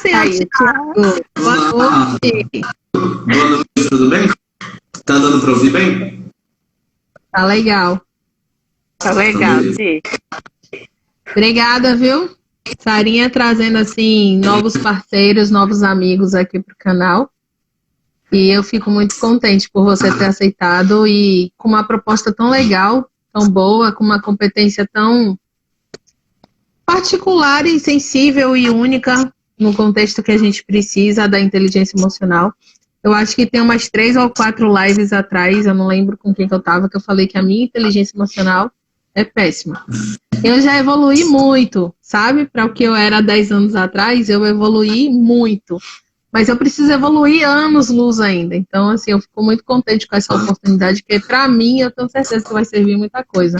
Aí, Thiago. Boa noite. Boa noite, tudo bem? Tá dando para ouvir bem? Tá legal. tá legal, Ti. Obrigada, viu? Sarinha trazendo, assim, novos parceiros, novos amigos aqui pro canal. E eu fico muito contente por você ter aceitado e com uma proposta tão legal, tão boa, com uma competência tão particular e sensível e única no contexto que a gente precisa da inteligência emocional. Eu acho que tem umas 3 ou 4 lives atrás, eu não lembro com quem que eu tava, que eu falei que a minha inteligência emocional é péssima. Eu já evoluí muito, sabe? Para o que eu era há 10 anos atrás, eu evoluí muito. Mas eu preciso evoluir anos-luz ainda. Então, assim, eu fico muito contente com essa oportunidade, porque para mim, eu tenho certeza que vai servir muita coisa.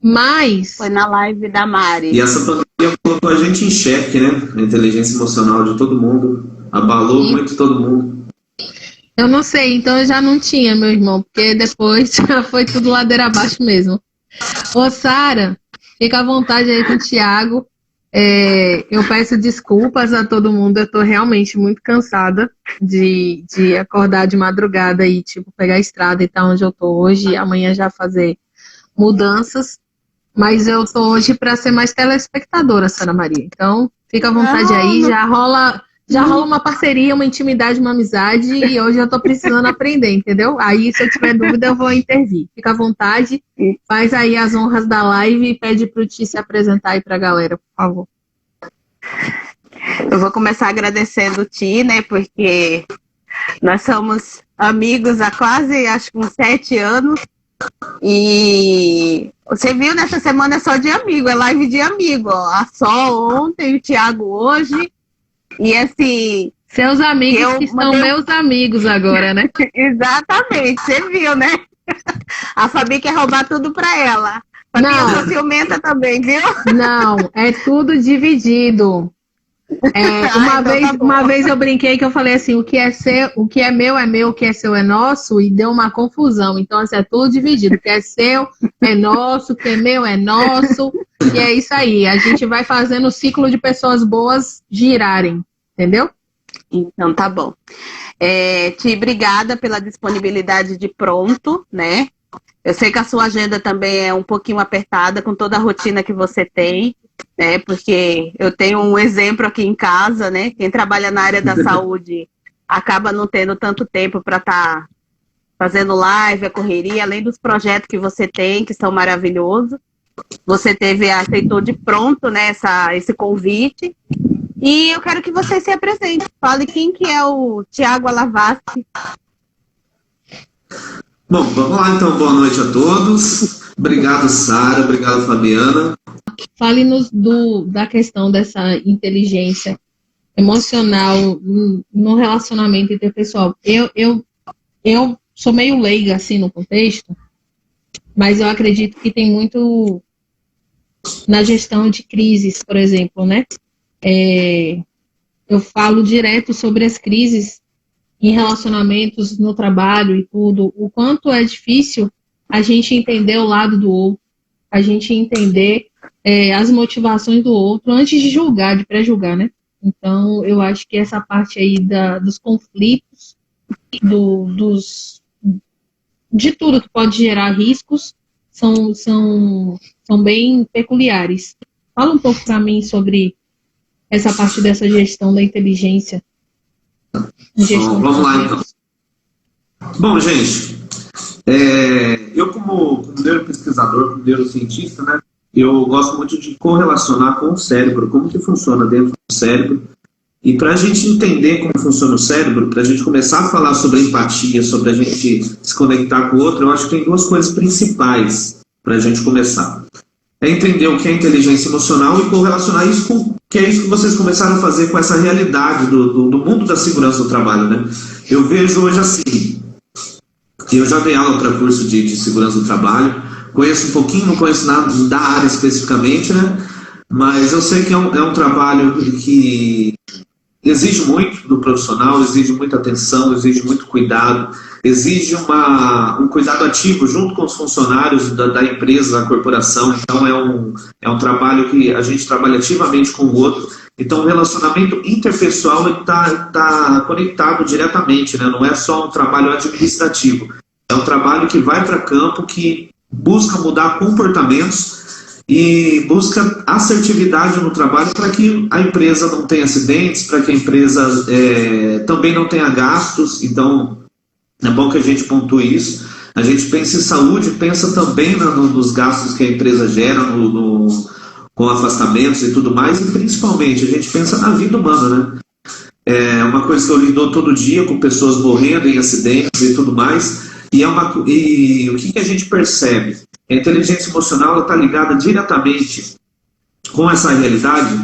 Mas... Foi na live da Mari. E essa pandemia colocou a gente em xeque, né? A inteligência emocional de todo mundo. Abalou muito todo mundo. Eu não sei, então eu já não tinha, meu irmão, porque depois já foi tudo ladeira abaixo mesmo. Ô, Sara, fica à vontade aí com o Thiago. Eu peço desculpas a todo mundo, eu tô realmente muito cansada de acordar de madrugada e, tipo, pegar a estrada e estar onde eu tô hoje, e amanhã já fazer mudanças, mas eu tô hoje para ser mais telespectadora, Sara Maria. Então, fica à vontade aí, já rola uma parceria, uma intimidade, uma amizade, e hoje eu tô precisando aprender, entendeu? Aí, se eu tiver dúvida, eu vou intervir. Fica à vontade, faz aí as honras da live e pede pro Ti se apresentar aí pra galera, por favor. Eu vou começar agradecendo o Ti, né, porque nós somos amigos há quase, acho que uns 7 anos, e você viu, nessa semana é só de amigo, é live de amigo, ó. A Sol ontem, o Thiago hoje. E assim... Seus amigos que são meus amigos agora, né? Exatamente, você viu, né? A Fabi quer roubar tudo pra ela. Fabi, eu sou ciumenta também, viu? Não, é tudo dividido. Uma vez eu brinquei que eu falei assim, o que é meu é meu, o que é seu é nosso, e deu uma confusão. Então, assim, é tudo dividido. O que é seu é nosso, o que é meu é nosso. E é isso aí. A gente vai fazendo o ciclo de pessoas boas girarem, entendeu? Então, tá bom. Ti, obrigada pela disponibilidade de pronto, né? Eu sei que a sua agenda também é um pouquinho apertada com toda a rotina que você tem, né? Porque eu tenho um exemplo aqui em casa, né? Quem trabalha na área da saúde acaba não tendo tanto tempo para estar fazendo live, a correria, além dos projetos que você tem, que são maravilhosos. Você aceitou de pronto, né, esse convite. E eu quero que você se apresente. Fale quem que é o Thiago Alavassi. Bom, vamos lá então. Boa noite a todos. Obrigado, Sara. Obrigado, Fabiana. Fale-nos da questão dessa inteligência emocional no relacionamento interpessoal. Eu sou meio leiga, assim, no contexto, mas eu acredito que tem muito na gestão de crises, por exemplo, né? Eu falo direto sobre as crises em relacionamentos, no trabalho e tudo, o quanto é difícil a gente entender o lado do outro, a gente entender as motivações do outro antes de julgar, de pré-julgar, né? Então, eu acho que essa parte aí dos conflitos, de tudo que pode gerar riscos, são bem peculiares. Fala um pouco para mim sobre essa parte dessa gestão da inteligência. Bom, vamos lá, então. Bom, gente, eu como neuropesquisador, como neurocientista, né, eu gosto muito de correlacionar com o cérebro, como que funciona dentro do cérebro. E para a gente entender como funciona o cérebro, para a gente começar a falar sobre empatia, sobre a gente se conectar com o outro, eu acho que tem 2 coisas principais para a gente começar. É entender o que é inteligência emocional e correlacionar isso com o que é isso que vocês começaram a fazer com essa realidade do mundo da segurança do trabalho, né? Eu vejo hoje assim, eu já dei aula para curso de segurança do trabalho, conheço um pouquinho, não conheço nada da área especificamente, né? Mas eu sei que é um trabalho que exige muito do profissional, exige muita atenção, exige muito cuidado, exige um cuidado ativo junto com os funcionários da empresa, da corporação. Então é um trabalho que a gente trabalha ativamente com o outro. Então o relacionamento interpessoal está conectado diretamente, né? Não é só um trabalho administrativo, é um trabalho que vai para campo, que busca mudar comportamentos e busca assertividade no trabalho para que a empresa não tenha acidentes, para que a empresa também não tenha gastos. Então, é bom que a gente pontue isso. A gente pensa em saúde, pensa também nos gastos que a empresa gera, com afastamentos e tudo mais, e principalmente a gente pensa na vida humana, né? É uma coisa que eu lido todo dia com pessoas morrendo em acidentes e tudo mais, e o que a gente percebe? A inteligência emocional está ligada diretamente com essa realidade.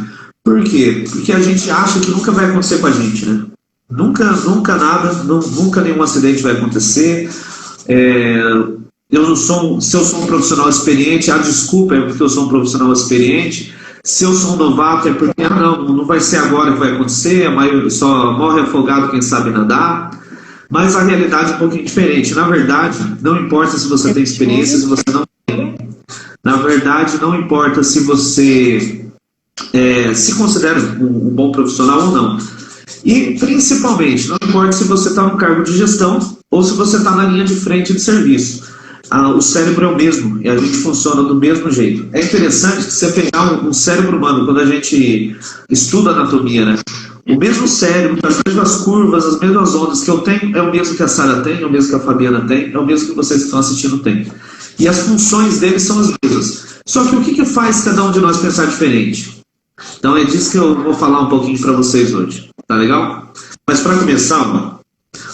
Por quê? Porque a gente acha que nunca vai acontecer com a gente, né? Nunca nada, nunca nenhum acidente vai acontecer. Se eu sou um profissional experiente, a desculpa é porque eu sou um profissional experiente. Se eu sou um novato é porque não vai ser agora que vai acontecer, a maioria só morre afogado quem sabe nadar. Mas a realidade é um pouquinho diferente. Na verdade, não importa se você tem experiência, se você não tem. Na verdade, não importa se você se considera um bom profissional ou não. E, principalmente, não importa se você está no cargo de gestão ou se você está na linha de frente de serviço. O cérebro é o mesmo e a gente funciona do mesmo jeito. É interessante que você pegar um cérebro humano, quando a gente estuda anatomia, né? O mesmo cérebro, as mesmas curvas, as mesmas ondas que eu tenho, é o mesmo que a Sara tem, é o mesmo que a Fabiana tem, é o mesmo que vocês que estão assistindo têm. E as funções deles são as mesmas. Só que o que faz cada um de nós pensar diferente? Então é disso que eu vou falar um pouquinho para vocês hoje. Tá legal? Mas para começar,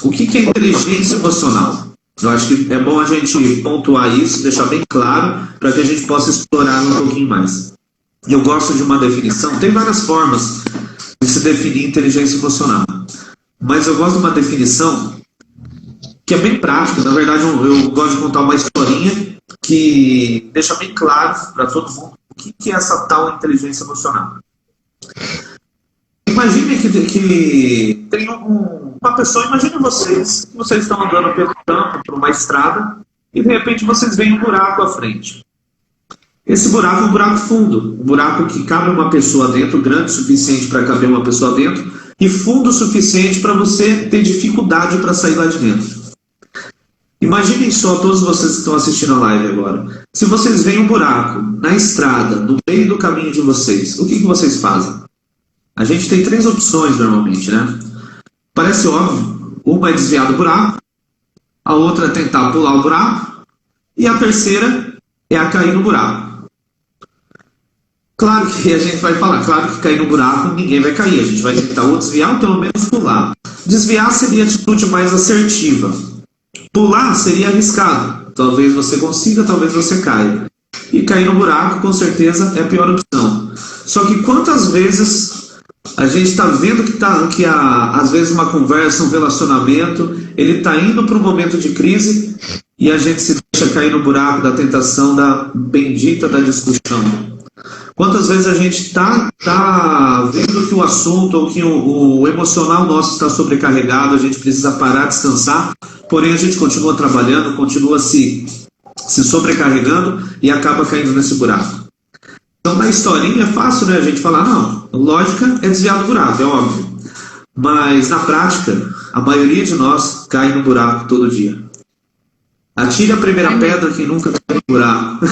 o que é inteligência emocional? Eu acho que é bom a gente pontuar isso, deixar bem claro, para que a gente possa explorar um pouquinho mais. Eu gosto de uma definição, tem várias formas de se definir inteligência emocional, mas eu gosto de uma definição que é bem prática. Na verdade, eu gosto de contar uma historinha que deixa bem claro para todo mundo o que é essa tal inteligência emocional. Imagine que tem uma pessoa, imagine vocês estão andando pelo campo, por uma estrada, e de repente vocês veem um buraco à frente. Esse buraco é um buraco fundo, um buraco que cabe uma pessoa dentro, grande o suficiente para caber uma pessoa dentro, e fundo o suficiente para você ter dificuldade para sair lá de dentro. Imaginem só, todos vocês que estão assistindo a live agora, se vocês veem um buraco na estrada, no meio do caminho de vocês, o que vocês fazem? A gente tem 3 opções normalmente, né? Parece óbvio. Uma é desviar do buraco, a outra é tentar pular o buraco, e a terceira é a cair no buraco. Claro que a gente vai falar, claro que cair no buraco ninguém vai cair, a gente vai tentar ou desviar ou pelo menos pular. Desviar seria a atitude mais assertiva. Pular seria arriscado. Talvez você consiga, talvez você caia. E cair no buraco, com certeza, é a pior opção. Só que quantas vezes a gente está vendo que às vezes uma conversa, um relacionamento, ele está indo para um momento de crise e a gente se deixa cair no buraco da tentação da bendita da discussão. Quantas vezes a gente está vendo que o assunto ou que o emocional nosso está sobrecarregado, a gente precisa parar, descansar, porém a gente continua trabalhando, continua se sobrecarregando e acaba caindo nesse buraco. Então, na historinha é fácil, né, a gente falar, não, lógica é desviar do buraco, é óbvio. Mas, na prática, a maioria de nós cai no buraco todo dia. Atire a primeira pedra que nunca cai no buraco.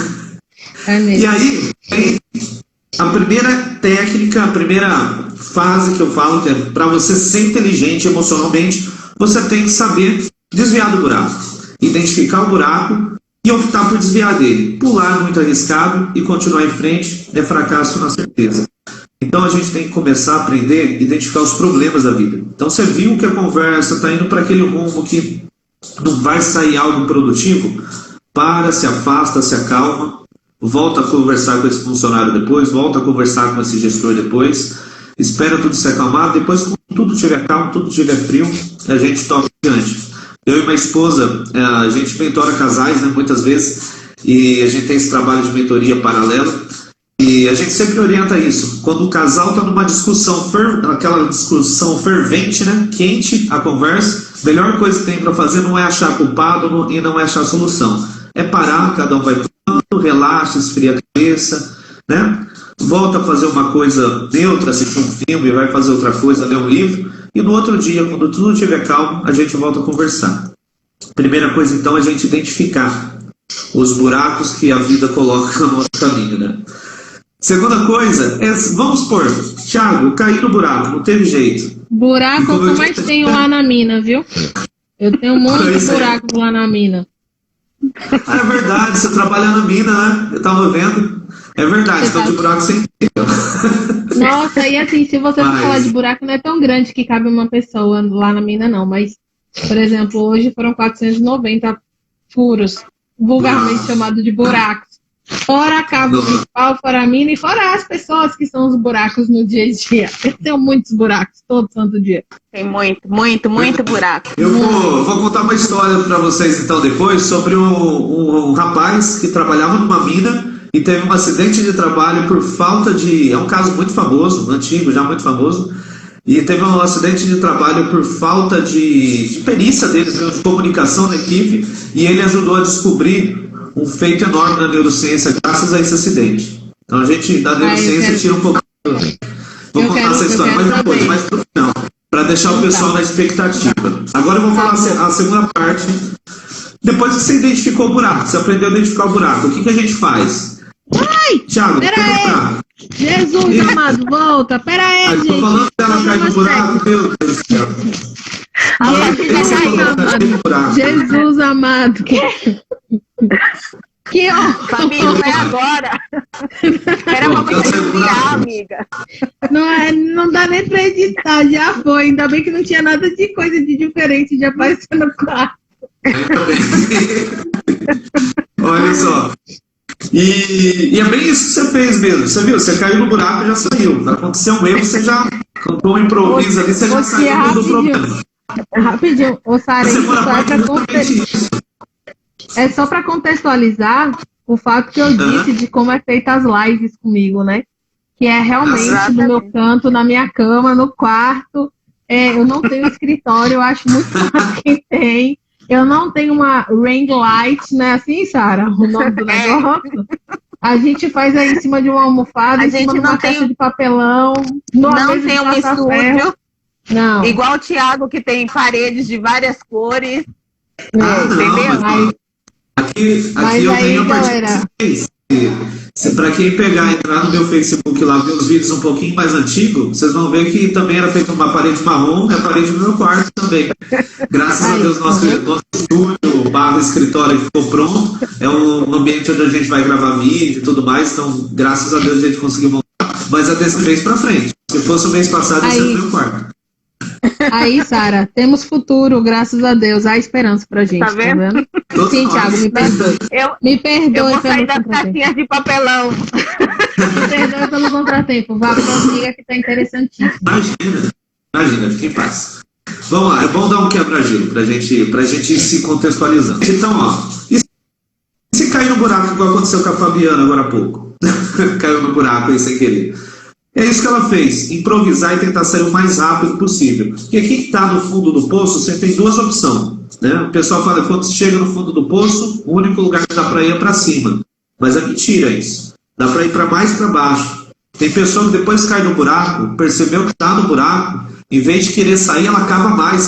E aí, a primeira técnica, a primeira fase que eu falo, que é para você ser inteligente emocionalmente, você tem que saber desviar do buraco. Identificar o buraco e optar por desviar dele. Pular muito arriscado e continuar em frente é fracasso na certeza. Então a gente tem que começar a aprender a identificar os problemas da vida. Então você viu que a conversa está indo para aquele rumo que não vai sair algo produtivo? Para, se afasta, se acalma, volta a conversar com esse funcionário depois, volta a conversar com esse gestor depois, espera tudo se acalmar, depois quando tudo estiver calmo, tudo estiver frio, a gente toca adiante. Eu e minha esposa, a gente mentora casais, né, muitas vezes, e a gente tem esse trabalho de mentoria paralelo, E a gente sempre orienta isso. Quando o casal está numa discussão, aquela discussão fervente, né? Quente, a conversa, a melhor coisa que tem para fazer não é achar culpado e não é achar solução. É parar, cada um vai pro canto, relaxa, esfria a cabeça, né? Volta a fazer uma coisa neutra, assistir um filme, vai fazer outra coisa, ler um livro, e no outro dia, quando tudo estiver calmo, a gente volta a conversar. Primeira coisa, então, é a gente identificar os buracos que a vida coloca no nosso caminho, né? Segunda coisa, vamos supor, Thiago, caí no buraco, não teve jeito. Buraco é o que eu mais tenho lá na mina, viu? Eu tenho um monte de buracos lá na mina. Ah, é verdade, você trabalha na mina, né? Eu tava vendo. É verdade, então de buraco sem tempo. Nossa, e assim, se você for falar de buraco, não é tão grande que cabe uma pessoa lá na mina, não. Mas, por exemplo, hoje foram 490 furos, vulgarmente chamado de buracos. Fora a cabo de pau, fora a mina e fora as pessoas que são os buracos no dia a dia. Eu tenho muitos buracos todo santo dia. Tem muito buraco. Eu vou contar uma história para vocês então depois sobre um rapaz que trabalhava numa mina e teve um acidente de trabalho por falta de... É um caso muito famoso, antigo, já muito famoso. E teve um acidente de trabalho por falta de perícia deles, de comunicação na equipe, e ele ajudou a descobrir um feito enorme na neurociência graças a esse acidente. Então a gente da neurociência tira um pouco... Vou contar essa história mais depois, mais pro final, para deixar o pessoal na expectativa. Agora eu vou falar a segunda parte. Depois que você identificou o buraco, você aprendeu a identificar o buraco, o que a gente faz? Ai! Thiago, pera aí! Jesus amado, volta! Pera aí, gente! Tô falando que ela cai no buraco, meu Deus do céu. Jesus amado! Que família, não é agora. Era pra você enviar, amiga. Não dá nem pra editar, já foi. Ainda bem que não tinha nada de coisa de diferente de aparecer no quarto. Olha só. E é bem isso que você fez mesmo. Você viu? Você caiu no buraco e já saiu. Aconteceu um erro, você já contou um improviso ali, você já saiu do problema. Rapidinho, ô Sara, é só para contextualizar o fato que eu disse de como é feita as lives comigo, né? Que é realmente no meu canto, na minha cama, no quarto. Eu não tenho escritório, eu acho muito fácil quem tem. Eu não tenho uma ring light, né? Assim, Sara, o nome do negócio. A gente faz aí em cima de uma almofada, em cima de uma caixa de papelão. Não tem um estúdio. Não. Igual o Thiago, que tem paredes de várias cores. Entendeu? Aqui eu tenho a partir de para quem entrar no meu Facebook lá, ver os vídeos um pouquinho mais antigos, vocês vão ver que também era feita uma parede marrom, é a parede do meu quarto também. Graças a Deus, nosso estúdio, barra escritório ficou pronto. É um ambiente onde a gente vai gravar vídeo e tudo mais, então, graças a Deus, a gente conseguiu montar. Mas é desse mês pra frente. Se fosse o mês passado, esse era o meu quarto. Aí, Sara, temos futuro, graças a Deus. Há esperança pra gente, tá vendo? Sim, Thiago, me perdoe. Me perdoe. Eu vou sair das caixinhas de papelão. Me perdoe pelo contratempo. Vá pra amiga que tá interessantíssimo. Imagina, fique em paz. Vamos lá, é bom dar um quebra-gelo pra gente se contextualizando. Então, ó, e se cair no buraco, igual aconteceu com a Fabiana agora há pouco? Caiu no buraco aí sem querer. É isso que ela fez, improvisar e tentar sair o mais rápido possível. Porque quem está no fundo do poço, você tem duas opções. Né? O pessoal fala que quando você chega no fundo do poço, o único lugar que dá para ir é para cima. Mas é mentira isso. Dá para ir para mais para baixo. Tem pessoa que depois cai no buraco, percebeu que está no buraco, em vez de querer sair, ela cava mais.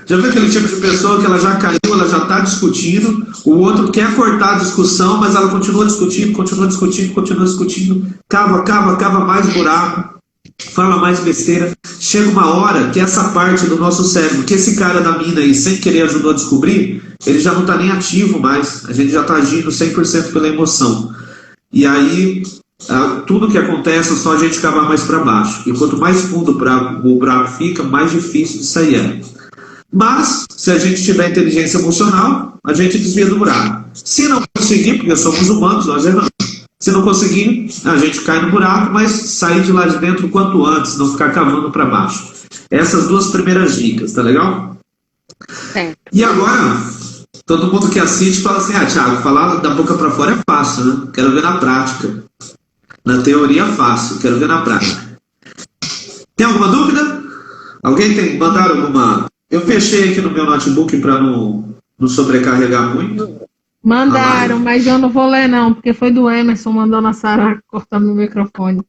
Já viu aquele tipo de pessoa que ela já caiu, ela já está discutindo, o outro quer cortar a discussão, mas ela continua discutindo, cava mais buraco, fala mais besteira. Chega uma hora que essa parte do nosso cérebro, que esse cara da mina aí, sem querer, ajudou a descobrir, ele já não está nem ativo mais, a gente já está agindo 100% pela emoção. E aí, tudo que acontece é só a gente cavar mais para baixo. E quanto mais fundo o buraco fica, mais difícil de sair é. Mas, se a gente tiver inteligência emocional, a gente desvia do buraco. Se não conseguir, porque somos humanos, nós erramos. Se não conseguir, a gente cai no buraco, mas sair de lá de dentro o quanto antes, não ficar cavando para baixo. Essas duas primeiras dicas, tá legal? Certo. E agora, todo mundo que assiste fala assim, Thiago, falar da boca para fora é fácil, né? Quero ver na prática. Na teoria, fácil. Quero ver na prática. Tem alguma dúvida? Alguém tem? Mandaram alguma? Eu fechei aqui no meu notebook para não sobrecarregar muito. Mandaram, mas eu não vou ler não, porque foi do Emerson, mandando a Sara cortar meu microfone.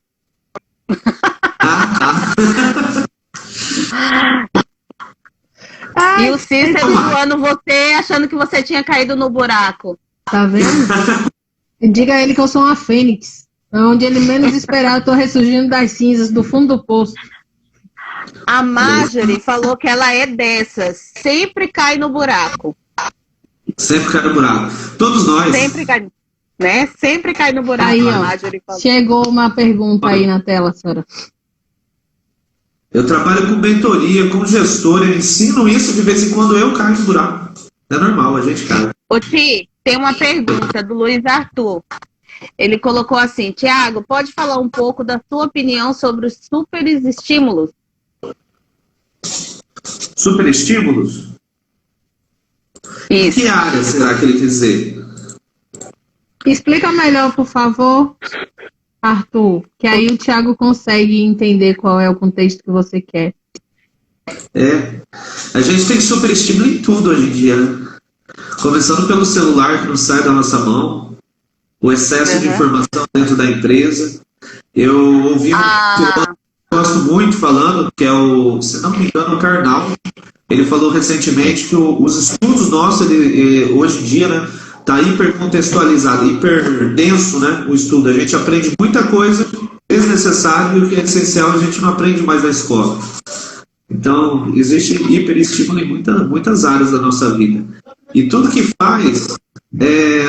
E o Cícero zoando você, achando que você tinha caído no buraco. Tá vendo? Diga a ele que eu sou uma fênix. Onde ele menos esperar, eu tô ressurgindo das cinzas, do fundo do poço. A Marjorie falou que ela é dessas. Sempre cai no buraco. Sempre cai no buraco. Todos nós. Sempre cai, né? Sempre cai no buraco. Aí, a ó, Marjorie falou. chegou uma pergunta aí na tela, Sara. Eu trabalho com mentoria, com gestor, eu ensino isso de vez em quando eu caio no buraco. É normal, a gente cai. Ô, Ti, tem uma pergunta do Luiz Arthur. Ele colocou assim: Tiago, pode falar um pouco da sua opinião sobre os superestímulos? Superestímulos? Isso. Que área será que ele quer dizer? Explica melhor, por favor, Arthur, que aí o Tiago consegue entender qual é o contexto que você quer. A gente tem superestímulo em tudo hoje em dia, né? Começando pelo celular que não sai da nossa mão, o excesso de informação dentro da empresa. Eu ouvi eu gosto muito falando, que é o, se não me engano, o Karnal. Ele falou recentemente que os estudos nossos, hoje em dia, né, tá hipercontextualizado, hiper denso, né, o estudo. A gente aprende muita coisa desnecessária e o que é essencial a gente não aprende mais na escola. Então, existe hiperestímulo em muitas áreas da nossa vida. E tudo que faz,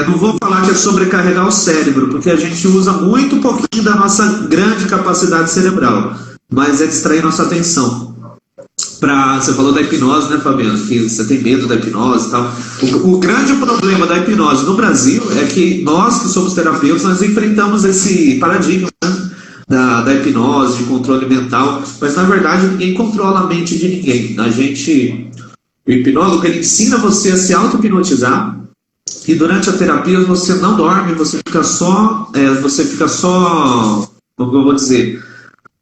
não vou falar que é sobrecarregar o cérebro, porque a gente usa muito pouquinho da nossa grande capacidade cerebral, mas é distrair nossa atenção. Você falou da hipnose, né, Fabiano? Que você tem medo da hipnose e tal. O grande problema da hipnose no Brasil é que nós, que somos terapeutas, nós enfrentamos esse paradigma, né, da hipnose, de controle mental, mas na verdade ninguém controla a mente de ninguém. O hipnólogo, ele ensina você a se auto-hipnotizar, e durante a terapia você não dorme, você fica só, como eu vou dizer,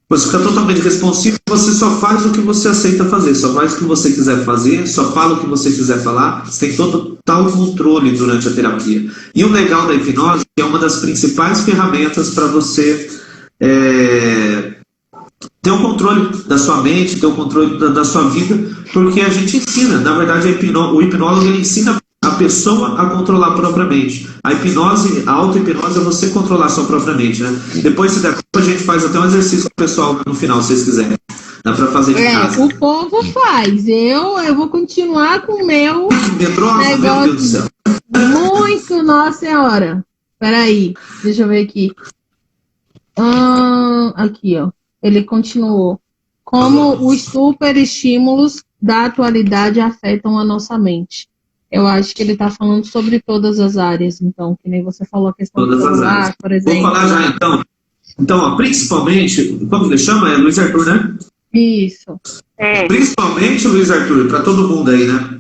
você fica totalmente responsivo, você só faz o que você aceita fazer, só faz o que você quiser fazer, só fala o que você quiser falar, você tem total controle durante a terapia. E o legal da hipnose é que é uma das principais ferramentas para você ter o controle da sua mente, ter o controle da sua vida, porque a gente ensina, na verdade o hipnólogo, ele ensina a pessoa a controlar a própria mente. A auto-hipnose é você controlar a sua própria mente, né? Depois, se der tempo, a gente faz até um exercício com o pessoal no final, se vocês quiserem. Dá pra fazer de casa. O povo faz. Eu vou continuar com o meu Medrosa, meu Deus do céu. Muito, Nossa Senhora. Peraí, deixa eu ver aqui. Aqui, ó. Ele continuou. Como os superestímulos da atualidade afetam a nossa mente. Eu acho que ele está falando sobre todas as áreas, então, que nem você falou a questão todas do celular, por exemplo. Vou falar já, então. Então, ó, principalmente, como ele chama? É Luiz Arthur, né? Isso. Principalmente, Luiz Arthur, para todo mundo aí, né?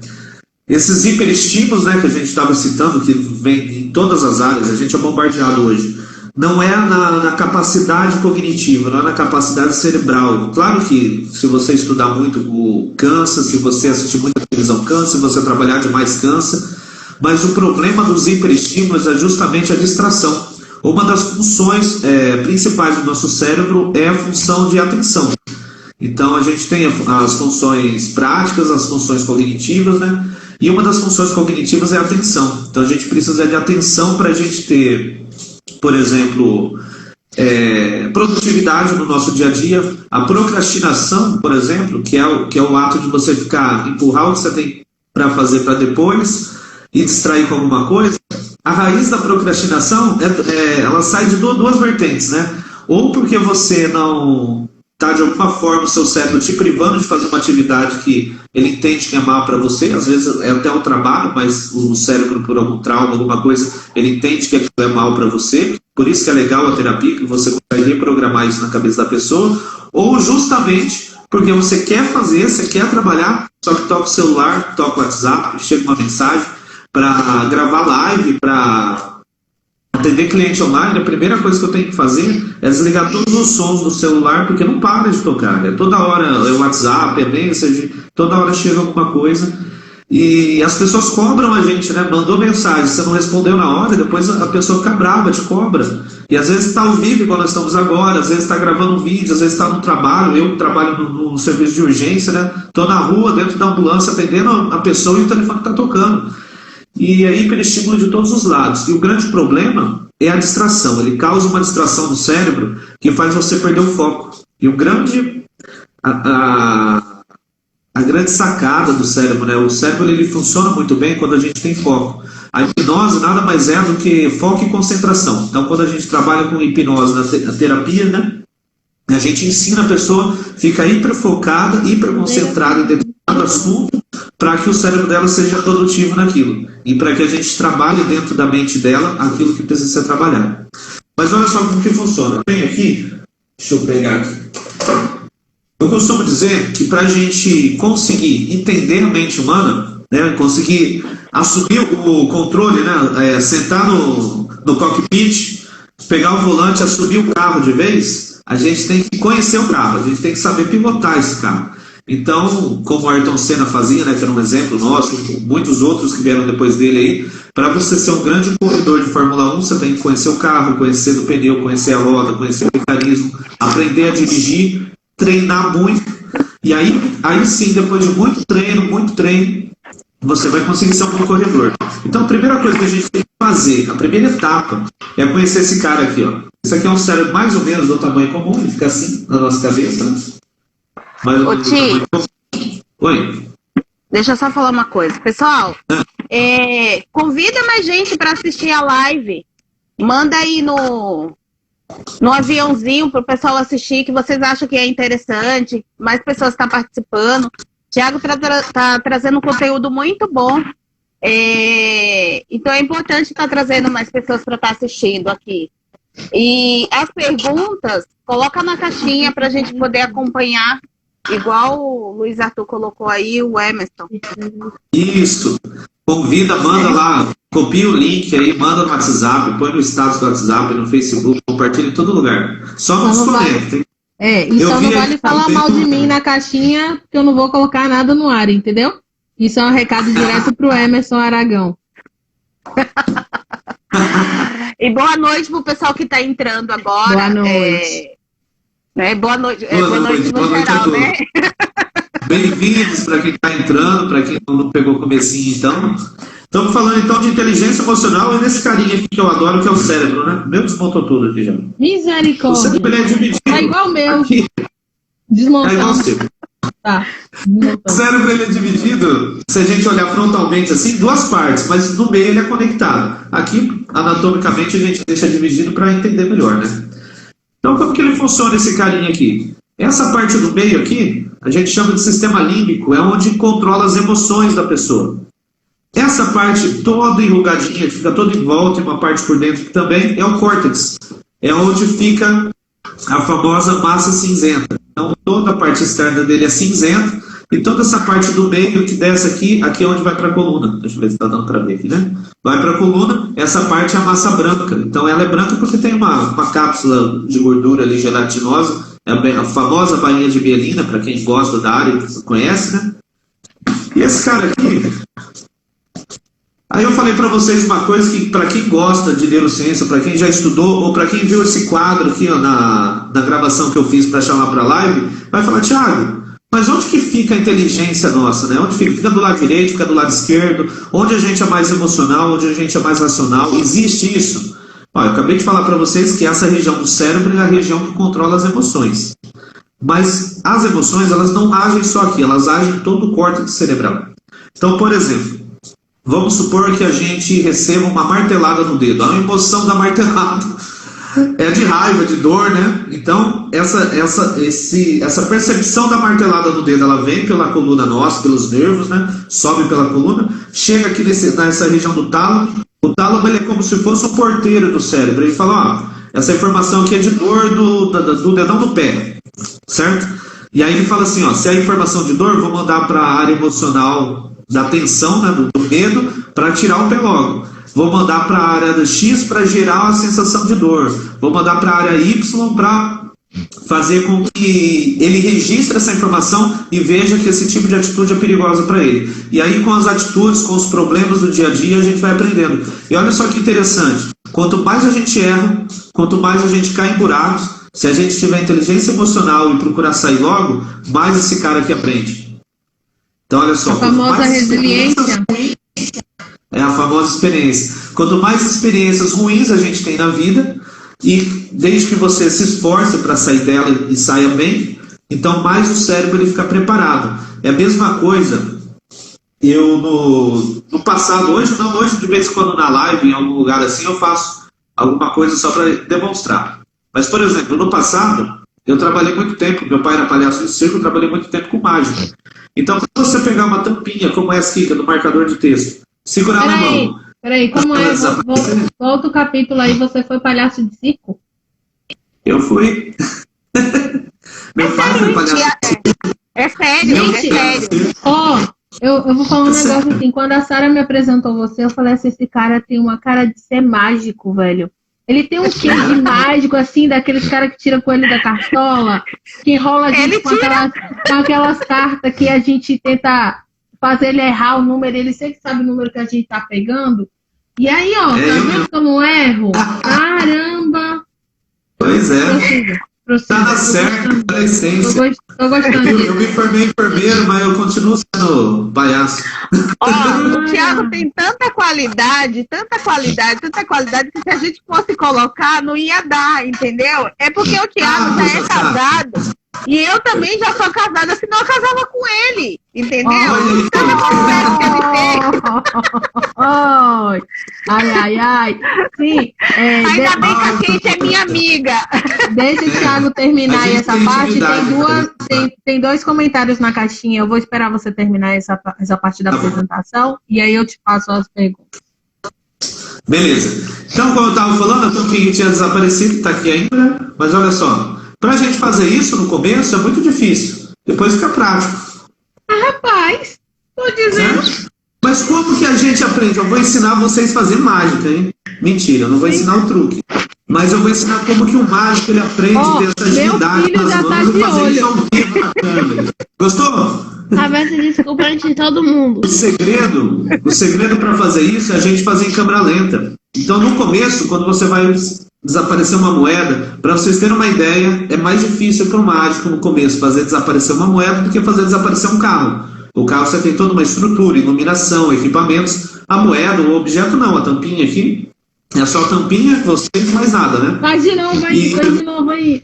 Esses hiperestímulos, né, que a gente estava citando, que vem em todas as áreas, a gente é bombardeado hoje. Não é na capacidade cognitiva, não é na capacidade cerebral. Claro que se você estudar muito, cansa, se você assistir muita televisão, cansa, se você trabalhar demais, cansa. Mas o problema dos hiperestímulos é justamente a distração. Uma das funções principais do nosso cérebro é a função de atenção. Então a gente tem as funções práticas, as funções cognitivas, né? E uma das funções cognitivas é a atenção. Então a gente precisa de atenção para a gente ter, por exemplo, produtividade no nosso dia a dia. A procrastinação, por exemplo, que é o ato de você empurrar o que você tem para fazer para depois e distrair com alguma coisa. A raiz da procrastinação, ela sai de duas vertentes, né? Ou porque você não está, de alguma forma, o seu cérebro te privando de fazer uma atividade que ele entende que é mal para você, às vezes é até um trabalho, mas o cérebro, por algum trauma, alguma coisa, ele entende que aquilo é mal para você, por isso que é legal a terapia, que você consegue reprogramar isso na cabeça da pessoa, ou justamente porque você quer fazer, você quer trabalhar, só que toca o celular, toca o WhatsApp, chega uma mensagem para gravar live, para atender cliente online, a primeira coisa que eu tenho que fazer é desligar todos os sons do celular, porque não para de tocar. Toda hora é WhatsApp, é message, toda hora chega alguma coisa. E as pessoas cobram a gente, né? Mandou mensagem, você não respondeu na hora, depois a pessoa fica brava, te cobra. E às vezes está ao vivo, igual nós estamos agora, às vezes está gravando um vídeo, às vezes está no trabalho, eu trabalho no serviço de urgência, né? Estou na rua, dentro da ambulância, atendendo a pessoa e o telefone está tocando. E é hiperestímulo de todos os lados. E o grande problema é a distração. Ele causa uma distração no cérebro que faz você perder o foco. E o grande... A grande sacada do cérebro, né? O cérebro ele funciona muito bem quando a gente tem foco. A hipnose nada mais é do que foco e concentração. Então, quando a gente trabalha com hipnose na terapia, né? A gente ensina a pessoa, fica hiperfocada, hiperconcentrada em determinado assunto, para que o cérebro dela seja produtivo naquilo. E para que a gente trabalhe dentro da mente dela aquilo que precisa ser trabalhado. Mas olha só como que funciona. Vem aqui, deixa eu pegar aqui. Eu costumo dizer que para a gente conseguir entender a mente humana, né, conseguir assumir o controle, né, sentar no cockpit, pegar o volante, assumir o carro de vez, a gente tem que conhecer o carro, a gente tem que saber pilotar esse carro. Então, como o Ayrton Senna fazia, né, que era um exemplo nosso, muitos outros que vieram depois dele aí, para você ser um grande corredor de Fórmula 1, você tem que conhecer o carro, conhecer do pneu, conhecer a roda, conhecer o mecanismo, aprender a dirigir, treinar muito, e aí sim, depois de muito treino, você vai conseguir ser um bom corredor. Então a primeira coisa que a gente tem que fazer, a primeira etapa, é conhecer esse cara aqui, ó. Esse aqui é um cérebro mais ou menos do tamanho comum, ele fica assim na nossa cabeça, né? Mais ou menos do tamanho comum. Oi? Deixa eu só falar uma coisa. Pessoal, convida mais gente para assistir a live. Manda aí no aviãozinho para o pessoal assistir, que vocês acham que é interessante, mais pessoas estão participando. Thiago tá trazendo um conteúdo muito bom, então é importante estar trazendo mais pessoas para estar assistindo aqui. E as perguntas, coloca na caixinha para a gente poder acompanhar, igual o Luiz Arthur colocou aí, o Emerson. Isso, convida, manda lá, copia o link aí, manda no WhatsApp, põe no status do WhatsApp, no Facebook, compartilha em todo lugar. Só não se conecta. E só não vale falar mal de mim na caixinha, porque eu não vou colocar nada no ar, entendeu? Isso é um recado direto pro Emerson Aragão. E boa noite pro pessoal que tá entrando agora. Boa noite. Boa noite no geral, né? Bem-vindos para quem está entrando, para quem não pegou o comecinho, então. Estamos falando, então, de inteligência emocional e nesse carinha aqui que eu adoro, que é o cérebro, né? Meu desmontou tudo aqui já. Misericórdia. O cérebro ele é dividido. É igual o meu. Aqui. Desmontado. É igual o seu. Tá. O cérebro ele é dividido, se a gente olhar frontalmente assim, duas partes, mas no meio ele é conectado. Aqui, anatomicamente, a gente deixa dividido para entender melhor, né? Então, como que ele funciona esse carinha aqui? Essa parte do meio aqui, a gente chama de sistema límbico, é onde controla as emoções da pessoa. Essa parte toda enrugadinha, que fica toda em volta, e uma parte por dentro que também, é o córtex. É onde fica a famosa massa cinzenta. Então, toda a parte externa dele é cinzenta, e toda essa parte do meio que desce aqui é onde vai para a coluna. Deixa eu ver se está dando para ver aqui, né? Vai para a coluna, essa parte é a massa branca. Então, ela é branca porque tem uma cápsula de gordura ali gelatinosa, é a famosa bainha de mielina, para quem gosta da área, que conhece, né? E esse cara aqui... Aí eu falei para vocês uma coisa que, para quem gosta de neurociência, para quem já estudou, ou para quem viu esse quadro aqui, ó, na gravação que eu fiz para chamar para a live, vai falar, Thiago, mas onde que fica a inteligência nossa, né? Onde fica? Fica do lado direito, fica do lado esquerdo, onde a gente é mais emocional, onde a gente é mais racional, existe isso? Ó, eu acabei de falar para vocês que essa região do cérebro é a região que controla as emoções. Mas as emoções, elas não agem só aqui, elas agem em todo o córtex cerebral. Então, por exemplo, vamos supor que a gente receba uma martelada no dedo. A emoção da martelada é de raiva, de dor, né? Então, essa percepção da martelada no dedo, ela vem pela coluna nossa, pelos nervos, né? Sobe pela coluna, chega aqui nessa região do tálamo. O tálamo ele é como se fosse um porteiro do cérebro. Ele fala, ó, essa informação aqui é de dor do dedão do pé, certo? E aí ele fala assim, ó, se é informação de dor, vou mandar para a área emocional da tensão, né, do medo, para tirar o pé logo. vou mandar para a área X para gerar uma sensação de dor, vou mandar para a área Y para fazer com que ele registre essa informação e veja que esse tipo de atitude é perigosa para ele. E aí, com as atitudes, com os problemas do dia a dia, a gente vai aprendendo. E olha só que interessante, quanto mais a gente erra, quanto mais a gente cai em buracos, se a gente tiver inteligência emocional e procurar sair logo, mais esse cara aqui aprende. Então, olha só. A famosa resiliência. É a famosa experiência. Quanto mais experiências ruins a gente tem na vida, e desde que você se esforce para sair dela e saia bem, então mais o cérebro ele fica preparado. É a mesma coisa, eu no passado, hoje de vez em quando na live, em algum lugar assim, eu faço alguma coisa só para demonstrar. Mas, por exemplo, no passado, eu trabalhei muito tempo, meu pai era palhaço de circo, eu trabalhei muito tempo com mágica. Então, quando você pegar uma tampinha, como essa aqui, do marcador de texto, segurar na mão. Peraí, como é? Volta o capítulo aí, você foi palhaço de circo? Eu fui. Meu pai foi palhaço de circo. É sério, é sério. Ó, eu vou falar um negócio assim, quando a Sara me apresentou você, eu falei assim, esse cara tem uma cara de ser mágico, velho. Ele tem um quê de mágico, assim, daqueles caras que tira coelho da cartola, que enrola a gente com aquelas cartas que a gente tenta fazer ele errar o número, ele sempre sabe o número que a gente tá pegando. E aí, ó, tá vendo que eu não erro? Caramba! Pois é. Prossiga, tá certo, a essência. Tô gostando disso. Eu me formei enfermeiro, mas eu continuo sendo palhaço. Ó, o Thiago tem tanta qualidade, que se a gente fosse colocar, não ia dar, entendeu? É porque o Thiago já é casado. E eu também já sou casada, senão eu casava com ele, entendeu? Então eu ai. Sim. Ainda bem que a Kate é minha amiga. Deixa o Thiago terminar aí essa parte. Tem dois comentários na caixinha. Eu vou esperar você terminar essa parte da apresentação e aí eu te passo as perguntas. Beleza. Então, como eu estava falando, a tampinha tinha desaparecido, está aqui ainda, mas olha só. Para a gente fazer isso no começo é muito difícil. Depois fica prático. Rapaz, tô dizendo. Certo? Mas como que a gente aprende? Eu vou ensinar vocês a fazer mágica, hein? Mentira, eu não vou ensinar o truque. Mas eu vou ensinar como que o mágico ele aprende a ter essa agilidade nas mãos e fazer isso ao vivo na câmera. Gostou? A peça desculpa antes de todo mundo. O segredo para fazer isso é a gente fazer em câmera lenta. Então, no começo, quando você vai desaparecer uma moeda, para vocês terem uma ideia, é mais difícil para o mágico no começo fazer desaparecer uma moeda do que fazer desaparecer um carro. O carro você tem toda uma estrutura, iluminação, equipamentos. A moeda, o objeto não, a tampinha aqui, é só a tampinha, você e mais nada, né? Faz de novo aí.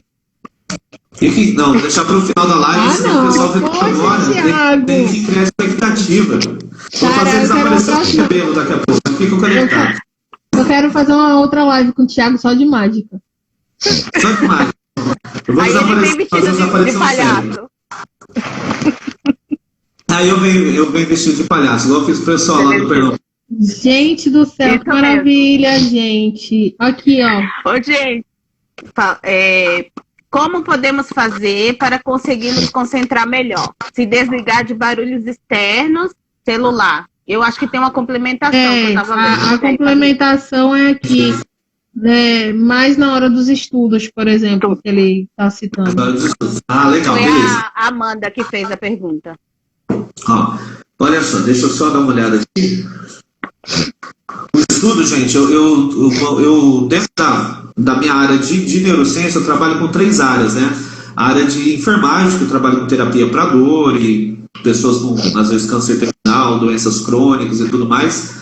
Não, vou deixar para o final da live, senão o pessoal fica agora. Tem que criar expectativa. Vou fazer desaparecer o cabelo daqui a pouco, fica conectado. Eu quero fazer uma outra live com o Thiago só de mágica. Só de mágica. Eu vou aí ele vem vestido de palhaço. Aí eu venho vestido de palhaço, igual eu fiz o pessoal lá do Pernambuco. Gente do céu, que maravilha, gente. Aqui, ó. Ô, gente, como podemos fazer para conseguir nos concentrar melhor? Se desligar de barulhos externos, celular. Eu acho que tem uma complementação. Que eu tava vendo, a complementação é aqui. Mais na hora dos estudos, por exemplo, que ele está citando. Ah, legal, foi beleza. A Amanda que fez a pergunta. Ó, olha só, deixa eu só dar uma olhada aqui. O estudo, gente, eu dentro da minha área de neurociência, eu trabalho com 3 áreas, né? A área de enfermagem, que eu trabalho com terapia para dor e pessoas com, às vezes, câncer terminal, doenças crônicas e tudo mais.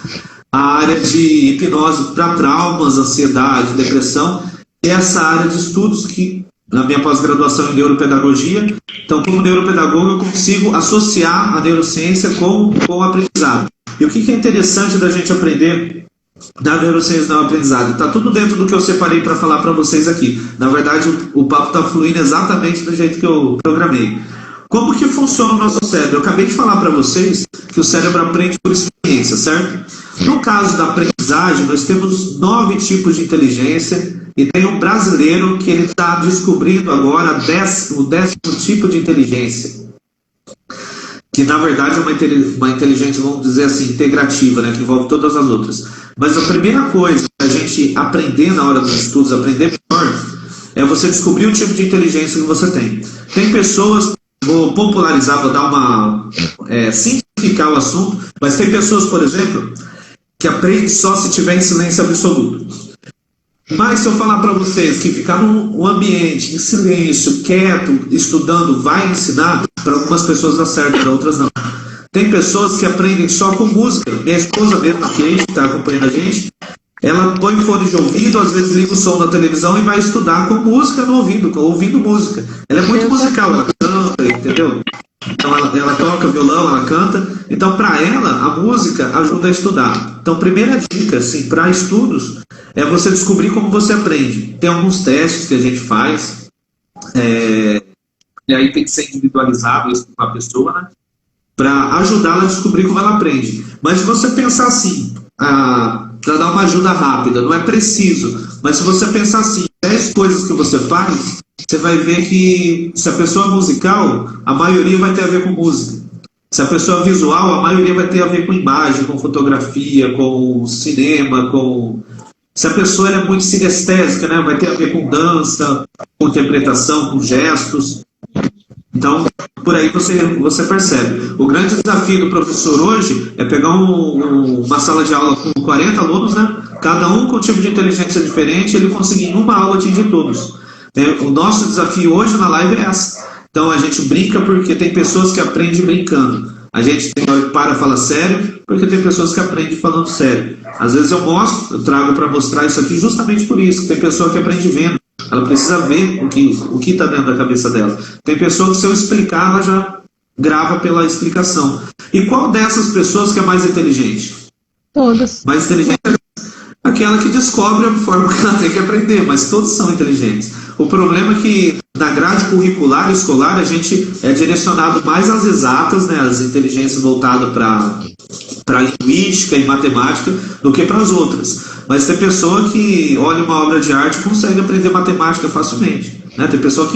A área de hipnose para traumas, ansiedade, depressão, e essa área de estudos que, na minha pós-graduação em neuropedagogia, então, como neuropedagogo, eu consigo associar a neurociência com o aprendizado. E o que é interessante da gente aprender da neurociência no aprendizado? Está tudo dentro do que eu separei para falar para vocês aqui. Na verdade, o papo está fluindo exatamente do jeito que eu programei. Como que funciona o nosso cérebro? Eu acabei de falar para vocês que o cérebro aprende por experiência, certo? No caso da aprendizagem, nós temos 9 tipos de inteligência e tem um brasileiro que ele está descobrindo agora o 10º tipo de inteligência, que na verdade é uma inteligência, vamos dizer assim, integrativa, né, que envolve todas as outras. Mas a primeira coisa que a gente aprender na hora dos estudos, aprender melhor, é você descobrir o tipo de inteligência que você tem. Tem pessoas, vou popularizar, vou dar uma... simplificar o assunto, mas tem pessoas, por exemplo, que aprendem só se tiver em silêncio absoluto. Mas se eu falar para vocês que ficar num ambiente em silêncio, quieto, estudando, vai ensinar, para algumas pessoas dá certo, para outras não. Tem pessoas que aprendem só com música. Minha esposa mesmo, a Kate, que está acompanhando a gente, ela põe fone de ouvido, às vezes liga o som da televisão e vai estudar com música no ouvido, ouvindo música. Ela é muito musical, ela canta, entendeu? Então ela toca violão, ela canta. Então para ela, a música ajuda a estudar. Então primeira dica, assim, para estudos, é você descobrir como você aprende. Tem alguns testes que a gente faz, e aí tem que ser individualizado isso com a pessoa, né? Para ajudá-la a descobrir como ela aprende. Mas se você pensar assim, para dar uma ajuda rápida, não é preciso, mas se você pensar assim, 10 coisas que você faz, você vai ver que se a pessoa é musical, a maioria vai ter a ver com música. Se a pessoa é visual, a maioria vai ter a ver com imagem, com fotografia, com cinema, com... Se a pessoa é muito sinestésica, né, vai ter a ver com dança, com interpretação, com gestos. Então, por aí você percebe. O grande desafio do professor hoje é pegar uma sala de aula com 40 alunos, né? Cada um com um tipo de inteligência diferente, ele conseguir em uma aula atingir todos. O nosso desafio hoje na live é essa. Então, a gente brinca porque tem pessoas que aprendem brincando. A gente tem hora que para e fala sério, porque tem pessoas que aprendem falando sério. Às vezes eu trago para mostrar isso aqui justamente por isso, que tem pessoa que aprende vendo. Ela precisa ver o que está dentro da cabeça dela. Tem pessoa que, se eu explicar, ela já grava pela explicação. E qual dessas pessoas que é mais inteligente? Todas. Mais inteligente é aquela que descobre a forma que ela tem que aprender, mas todos são inteligentes. O problema é que na grade curricular escolar a gente é direcionado mais às exatas, né, às inteligências voltadas para linguística e matemática do que para as outras. Mas tem pessoa que olha uma obra de arte e consegue aprender matemática facilmente, né? Tem pessoa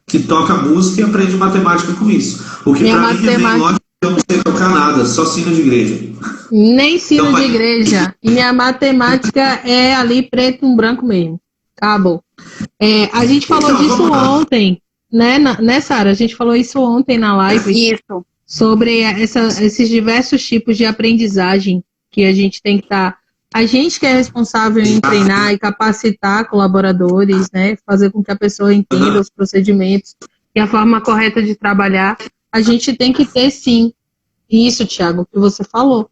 que toca música e aprende matemática com isso. O que para mim é bem lógico, eu não sei tocar nada, só sino de igreja. Nem sino de igreja. E minha matemática é ali preto e branco mesmo. Acabou. A gente falou disso ontem, né, Sara? A gente falou isso ontem na live. Isso. Sobre esses diversos tipos de aprendizagem que a gente tem que estar... A gente que é responsável em treinar e capacitar colaboradores, né? Fazer com que a pessoa entenda os procedimentos e a forma correta de trabalhar. A gente tem que ter, sim, isso, Thiago, que você falou.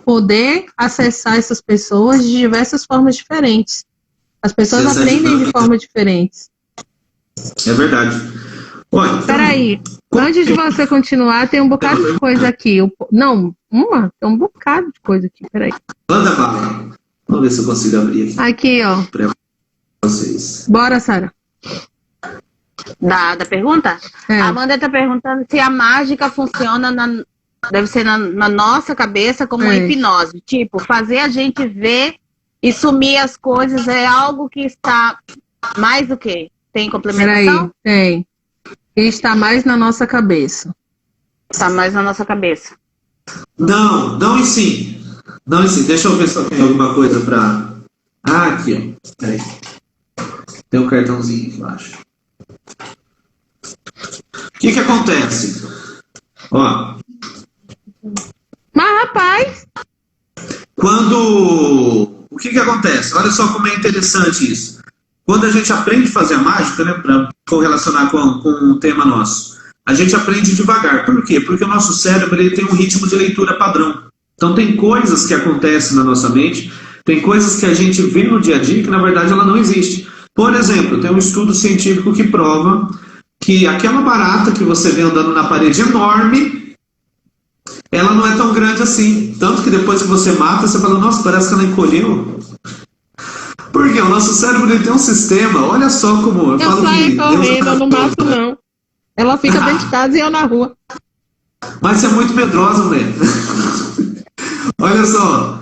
Poder acessar essas pessoas de diversas formas diferentes. As pessoas aprendem de formas diferentes. É verdade. Olha, então, peraí, antes de você continuar, tem um bocado de coisa aqui. Tem um bocado de coisa aqui, peraí. Manda bala. Vamos ver se eu consigo abrir aqui. Aqui, ó. Pra vocês. Bora, Sara. Da pergunta? A Amanda está perguntando se a mágica funciona deve ser na nossa cabeça como uma hipnose. Tipo, fazer a gente ver e sumir as coisas é algo que está mais do que? Tem complementação? Tem. Está mais na nossa cabeça. Está mais na nossa cabeça. Não e sim. Não e sim. Deixa eu ver se eu tenho alguma coisa para... aqui, ó. Peraí. Tem um cartãozinho aqui embaixo. O que acontece? Ó. Mas, rapaz... O que acontece? Olha só como é interessante isso. Quando a gente aprende a fazer a mágica, né, para correlacionar com o tema nosso, a gente aprende devagar. Por quê? Porque o nosso cérebro ele tem um ritmo de leitura padrão. Então tem coisas que acontecem na nossa mente, tem coisas que a gente vê no dia a dia que na verdade ela não existe. Por exemplo, tem um estudo científico que prova que aquela barata que você vê andando na parede enorme, ela não é tão grande assim. Tanto que depois que você mata, você fala, nossa, parece que ela encolheu. Porque o nosso cérebro ele tem um sistema, olha só como... Eu saio correndo, eu não mato não. Ela fica dentro de casa e eu na rua. Mas você é muito medrosa, mulher. Olha só,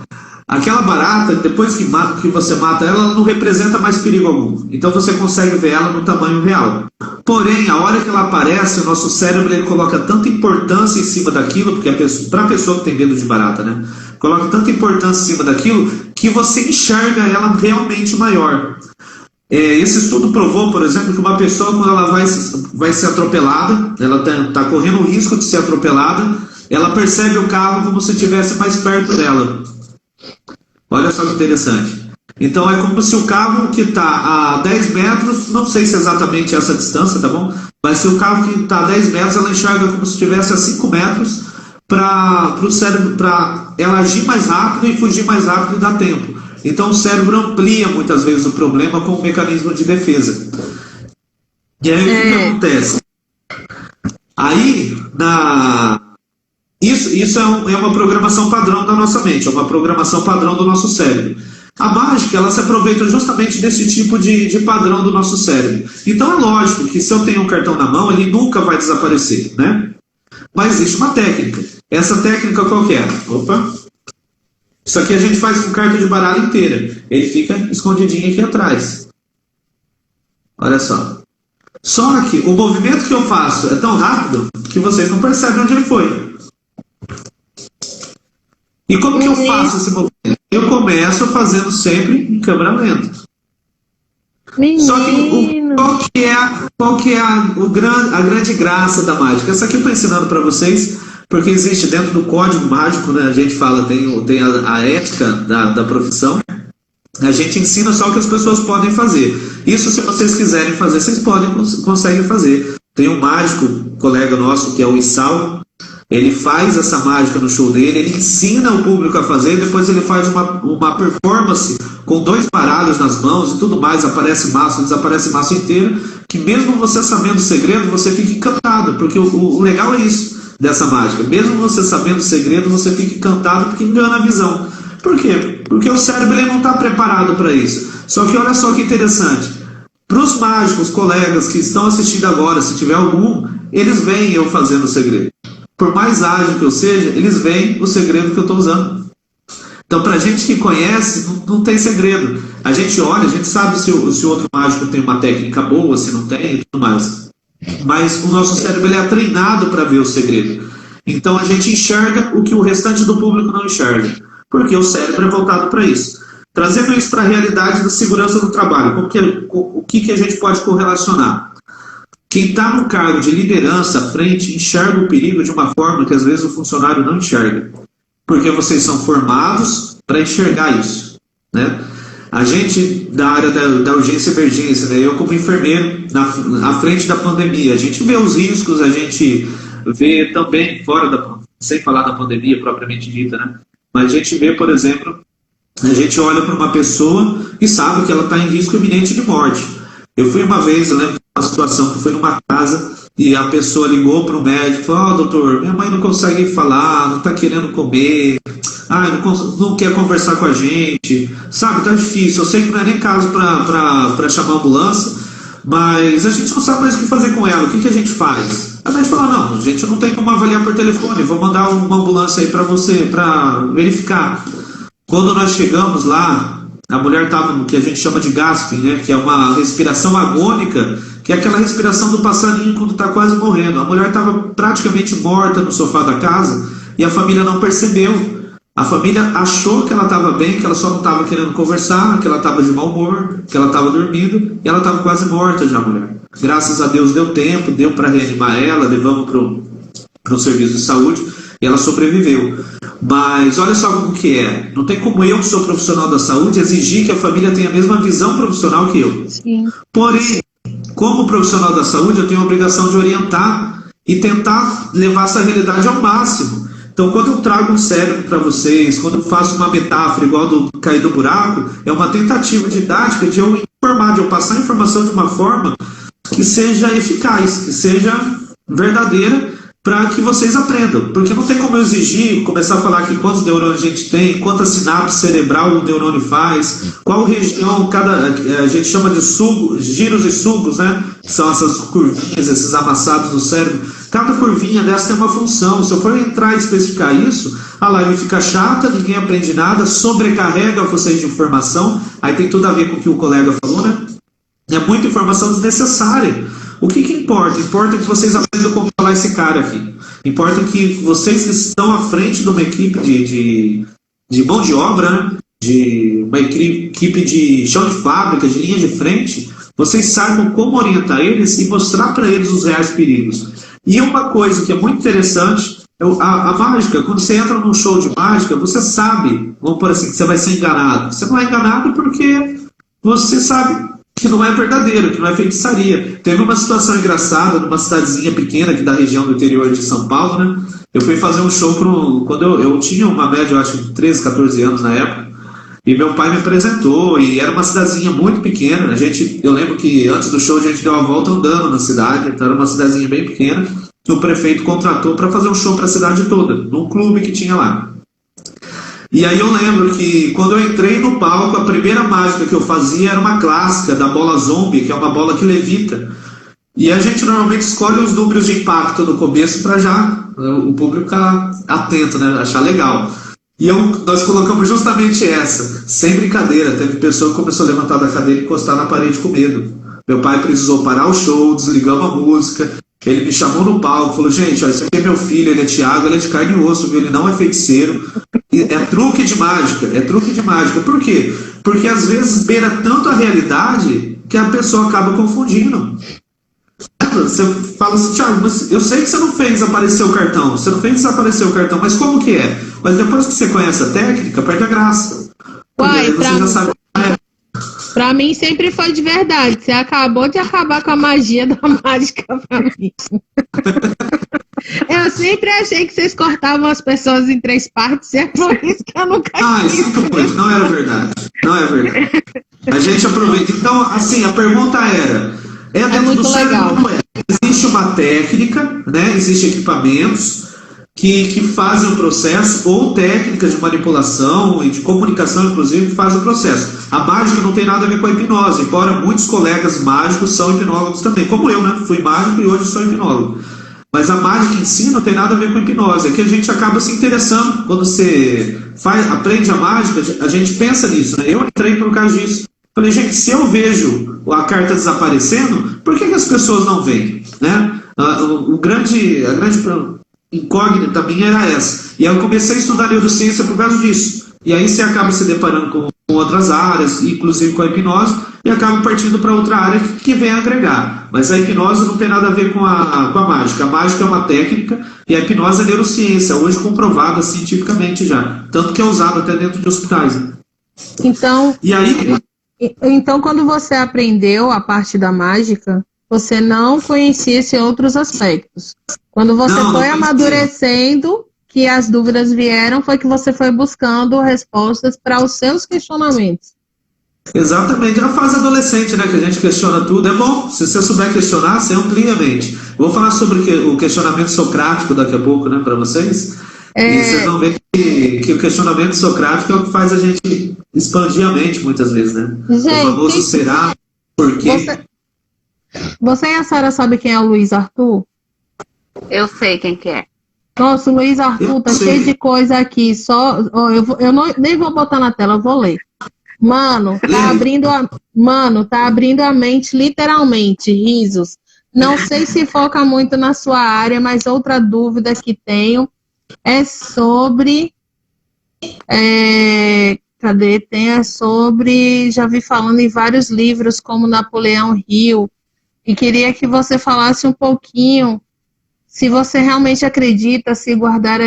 aquela barata, depois que você mata ela, ela não representa mais perigo algum. Então você consegue ver ela no tamanho real. Porém, a hora que ela aparece, o nosso cérebro ele coloca tanta importância em cima daquilo, porque para a pessoa que tem medo de barata, né? Coloca tanta importância em cima daquilo que você enxerga ela realmente maior. Esse estudo provou, por exemplo, que uma pessoa, quando ela vai ser atropelada, ela está correndo o risco de ser atropelada, ela percebe o carro como se estivesse mais perto dela. Olha só que interessante. Então é como se o carro que está a 10 metros, não sei se é exatamente essa distância, tá bom? Mas se o carro que está a 10 metros, ela enxerga como se estivesse a 5 metros para o cérebro, para ela agir mais rápido e fugir mais rápido e dar tempo. Então o cérebro amplia muitas vezes o problema com um mecanismo de defesa. E aí o que acontece? Aí, isso é uma programação padrão da nossa mente, é uma programação padrão do nosso cérebro. A mágica, ela se aproveita justamente desse tipo de padrão do nosso cérebro. Então é lógico que se eu tenho um cartão na mão, ele nunca vai desaparecer, né? Mas existe uma técnica. Essa técnica qual que é? Opa! Isso aqui a gente faz com carta de baralho inteira. Ele fica escondidinho aqui atrás. Olha só. Só que o movimento que eu faço é tão rápido que vocês não percebem onde ele foi. E como que eu faço esse movimento? Eu começo fazendo sempre em câmera lenta. Só que qual que é a grande graça da mágica? Essa aqui eu estou ensinando para vocês, porque existe dentro do código mágico, né, a gente fala, tem a ética da profissão, a gente ensina só o que as pessoas podem fazer. Isso, se vocês quiserem fazer, vocês conseguem fazer. Tem um mágico, colega nosso, que é o Issal, ele faz essa mágica no show dele, ele ensina o público a fazer, depois ele faz uma performance com 2 baralhos nas mãos e tudo mais, aparece maço, desaparece maço inteiro, que mesmo você sabendo o segredo, você fica encantado, porque o legal é isso dessa mágica. Mesmo você sabendo o segredo, você fica encantado porque engana a visão. Por quê? Porque o cérebro ele não está preparado para isso. Só que olha só que interessante. Para os mágicos, colegas que estão assistindo agora, se tiver algum, eles veem eu fazendo o segredo. Por mais ágil que eu seja, eles veem o segredo que eu estou usando. Então, para a gente que conhece, não tem segredo. A gente olha, a gente sabe se o outro mágico tem uma técnica boa, se não tem e tudo mais. Mas o nosso cérebro ele é treinado para ver o segredo. Então, a gente enxerga o que o restante do público não enxerga. Porque o cérebro é voltado para isso. Trazendo isso para a realidade da segurança do trabalho, o que a gente pode correlacionar? Quem está no cargo de liderança à frente enxerga o perigo de uma forma que às vezes o funcionário não enxerga. Porque vocês são formados para enxergar isso, né? A gente da área da urgência e emergência, né? Eu como enfermeiro, à frente da pandemia, a gente vê os riscos, a gente vê também, sem falar da pandemia propriamente dita, né? Mas a gente vê, por exemplo, a gente olha para uma pessoa e sabe que ela está em risco iminente de morte. Eu fui uma vez, eu lembro de uma situação que foi numa casa e a pessoa ligou para o médico e falou: doutor, minha mãe não consegue falar, não está querendo comer, não quer conversar com a gente, sabe, tá difícil. Eu sei que não é nem caso para chamar a ambulância, mas a gente não sabe mais o que fazer com ela. O que a gente faz? A gente falou: não, a gente não tem como avaliar por telefone, vou mandar uma ambulância aí para você, para verificar. Quando nós chegamos lá, a mulher estava no que a gente chama de gasping, né, que é uma respiração agônica, que é aquela respiração do passarinho quando está quase morrendo. A mulher estava praticamente morta no sofá da casa e a família não percebeu. A família achou que ela estava bem, que ela só não estava querendo conversar, que ela estava de mau humor, que ela estava dormindo, e ela estava quase morta já, a mulher. Graças a Deus deu tempo, deu para reanimar ela, levamos para o serviço de saúde, e ela sobreviveu. Mas olha só como que é. Não tem como eu, que sou profissional da saúde, exigir que a família tenha a mesma visão profissional que eu. Sim. Porém, como profissional da saúde, eu tenho a obrigação de orientar e tentar levar essa realidade ao máximo. Então, quando eu trago um cérebro para vocês, quando eu faço uma metáfora igual do cair do buraco, é uma tentativa didática de eu informar, de eu passar a informação de uma forma que seja eficaz, que seja verdadeira para que vocês aprendam, porque não tem como eu exigir, começar a falar aqui quantos neurônios a gente tem, quantas sinapses cerebral o neurônio faz, qual região, a gente chama de giros e sugos, né? São essas curvinhas, esses amassados no cérebro. Cada curvinha dessa tem uma função. Se eu for entrar e especificar isso, a live fica chata, ninguém aprende nada, sobrecarrega vocês de informação, aí tem tudo a ver com o que o colega falou, né? É muita informação desnecessária. O que importa? Importa que vocês aprendam como falar esse cara aqui. Importa que vocês que estão à frente de uma equipe de mão de obra, né? De uma equipe de chão de fábrica, de linha de frente, vocês saibam como orientar eles e mostrar para eles os reais perigos. E uma coisa que é muito interessante, a mágica, quando você entra num show de mágica, você sabe, vamos por assim, que você vai ser enganado. Você não é enganado porque você sabe que não é verdadeiro, que não é feitiçaria. Teve uma situação engraçada numa cidadezinha pequena aqui da região do interior de São Paulo, né? Eu fui fazer um show quando eu tinha uma média, eu acho, de 13, 14 anos na época, e meu pai me apresentou, e era uma cidadezinha muito pequena. Eu lembro que antes do show a gente deu uma volta andando na cidade, então era uma cidadezinha bem pequena, que o prefeito contratou para fazer um show para a cidade toda, num clube que tinha lá. E aí eu lembro que quando eu entrei no palco, a primeira mágica que eu fazia era uma clássica da bola zombie, que é uma bola que levita. E a gente normalmente escolhe os números de impacto no começo para já o público ficar atento, né? Achar legal. E nós colocamos justamente essa, sem brincadeira. Teve pessoa que começou a levantar da cadeira e encostar na parede com medo. Meu pai precisou parar o show, desligamos a música. Ele me chamou no palco, falou: gente, olha, esse aqui é meu filho, ele é Thiago, ele é de carne e osso, viu? Ele não é feiticeiro. É truque de mágica, é truque de mágica. Por quê? Porque às vezes beira tanto a realidade que a pessoa acaba confundindo. Você fala assim: Thiago, mas eu sei que você não fez aparecer o cartão, você não fez desaparecer o cartão, mas como que é? Mas depois que você conhece a técnica, perde a graça. Uai, você já sabe. Pra mim sempre foi de verdade. Você acabou de acabar com a magia da mágica pra mim. Eu sempre achei que vocês cortavam as pessoas em 3 partes, e é por isso que eu nunca quis. Isso não era verdade. Não é verdade. A gente aproveita. Então, assim, a pergunta era: dentro do cérebro, não é? Existe uma técnica, né? Existem equipamentos que fazem o processo, ou técnicas de manipulação e de comunicação, inclusive, que fazem o processo. A mágica não tem nada a ver com a hipnose, embora muitos colegas mágicos são hipnólogos também, como eu, né? Fui mágico e hoje sou hipnólogo. Mas a mágica em si não tem nada a ver com hipnose, é que a gente acaba se interessando. Quando você aprende a mágica, a gente pensa nisso, né? Eu entrei por causa disso. Falei: gente, se eu vejo a carta desaparecendo, por que as pessoas não veem? Né? A grande incógnita minha era essa. E aí eu comecei a estudar neurociência por causa disso. E aí você acaba se deparando com outras áreas, inclusive com a hipnose, e acaba partindo para outra área que vem agregar. Mas a hipnose não tem nada a ver com a mágica. A mágica é uma técnica e a hipnose é neurociência, hoje comprovada cientificamente já. Tanto que é usada até dentro de hospitais. Então, quando você aprendeu a parte da mágica, você não conhecia esses outros aspectos. Quando você foi amadurecendo, que as dúvidas vieram, foi que você foi buscando respostas para os seus questionamentos. Exatamente, é a fase adolescente, né, que a gente questiona tudo. É bom, se você souber questionar, você amplia a mente. Vou falar sobre o questionamento socrático daqui a pouco, né, para vocês. E vocês vão ver que o questionamento socrático é o que faz a gente expandir a mente muitas vezes, né? Gente, o famoso será, por quê? Você e a Sara sabem quem é o Luiz Arthur? Eu sei quem que é. Nossa, o Luiz Arthur tá cheio de coisa aqui. Nem vou botar na tela, eu vou ler. Mano, tá abrindo a mente, literalmente, risos. Não sei se foca muito na sua área, mas outra dúvida que tenho é sobre... já vi falando em vários livros, como Napoleão Hill, e queria que você falasse um pouquinho se você realmente acredita se guardar,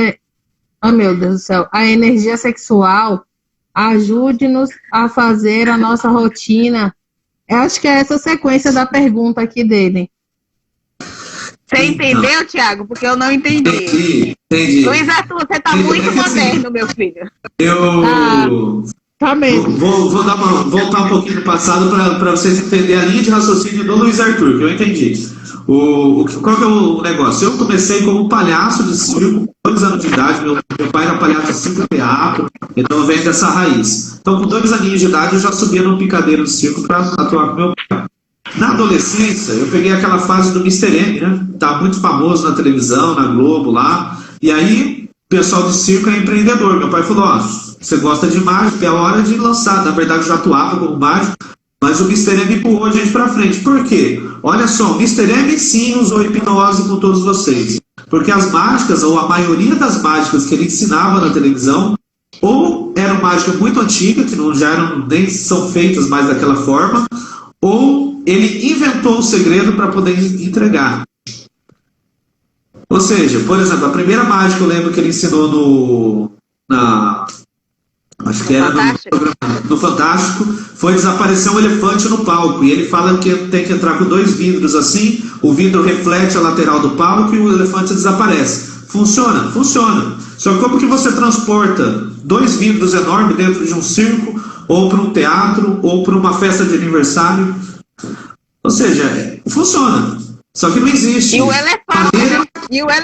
meu Deus do céu, a energia sexual, ajude-nos a fazer a nossa rotina. Eu acho que é essa sequência da pergunta aqui dele. Você entendeu, Thiago? Porque eu não entendi. Entendi. Luiz Arthur, você tá muito moderno, meu filho. Tá mesmo. Vou voltar um pouquinho no passado para vocês entenderem a linha de raciocínio do Luiz Arthur, que eu entendi. Qual que é o negócio? Eu comecei como palhaço de circo, 2 anos de idade, meu pai era palhaço de circo e teatro, então vem dessa raiz. Então, com 2 aninhos de idade, eu já subia no picadeiro de circo para atuar com meu pai. Na adolescência, eu peguei aquela fase do Mr. M, né? Tá muito famoso na televisão, na Globo, lá. E aí, o pessoal do circo é empreendedor. Meu pai falou, ó, você gosta de mágica, é hora de lançar. Na verdade, eu já atuava como mágico, mas o Mr. M empurrou a gente pra frente. Por quê? Olha só, o Mr. M sim usou hipnose com todos vocês. Porque as mágicas, ou a maioria das mágicas que ele ensinava na televisão, ou eram mágicas muito antigas, que não já eram, nem são feitas mais daquela forma, ou ele inventou o segredo para poder entregar. Ou seja, por exemplo, a primeira mágica eu lembro que ele ensinou acho que era no Fantástico, foi desaparecer um elefante no palco. E ele fala que tem que entrar com 2 vidros assim, o vidro reflete a lateral do palco e o elefante desaparece. Funciona? Funciona. Só que como que você transporta 2 vidros enormes dentro de um circo, ou para um teatro, ou para uma festa de aniversário? Ou seja, funciona. Só que não existe. E o elefante,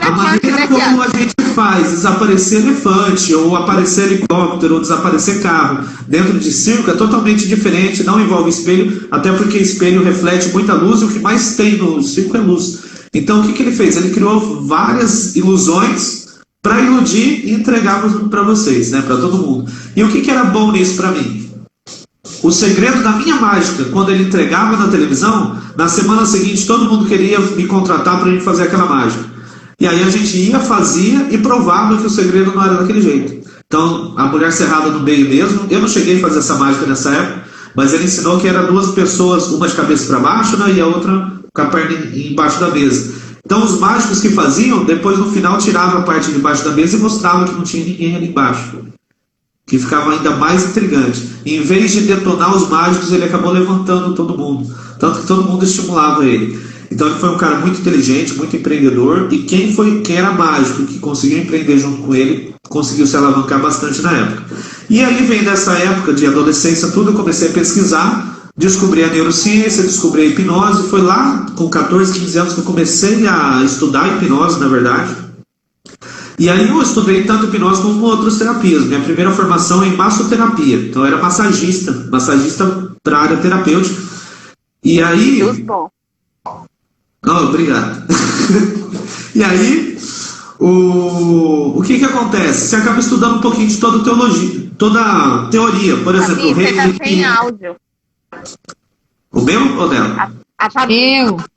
a maneira como a gente faz desaparecer elefante, ou aparecer helicóptero, ou desaparecer carro dentro de circo é totalmente diferente, não envolve espelho, até porque espelho reflete muita luz e o que mais tem no circo é luz. Então o que ele fez? Ele criou várias ilusões para iludir e entregar para vocês, né, para todo mundo. E o que era bom nisso para mim? O segredo da minha mágica, quando ele entregava na televisão, na semana seguinte todo mundo queria me contratar para a gente fazer aquela mágica. E aí a gente ia, fazia e provava que o segredo não era daquele jeito. Então, a mulher cerrada no meio mesmo, eu não cheguei a fazer essa mágica nessa época, mas ele ensinou que eram 2 pessoas, uma de cabeça para baixo, né, e a outra com a perna embaixo da mesa. Então, os mágicos que faziam, depois no final tiravam a parte de baixo da mesa e mostravam que não tinha ninguém ali embaixo, que ficava ainda mais intrigante. E, em vez de detonar os mágicos, ele acabou levantando todo mundo, tanto que todo mundo estimulava ele. Então ele foi um cara muito inteligente, muito empreendedor, e quem era mágico, que conseguiu empreender junto com ele, conseguiu se alavancar bastante na época. E aí vem dessa época de adolescência tudo, eu comecei a pesquisar, descobri a neurociência, descobri a hipnose, foi lá com 14, 15 anos que eu comecei a estudar hipnose, na verdade. E aí eu estudei tanto hipnose como outras terapias. Minha primeira formação é em massoterapia, então eu era massagista para a área terapêutica. E aí... Oh, obrigado. E aí, o que acontece? Você acaba estudando um pouquinho de toda teologia, toda teoria. Por exemplo, o rei... Você tá sem áudio. O meu ou dela?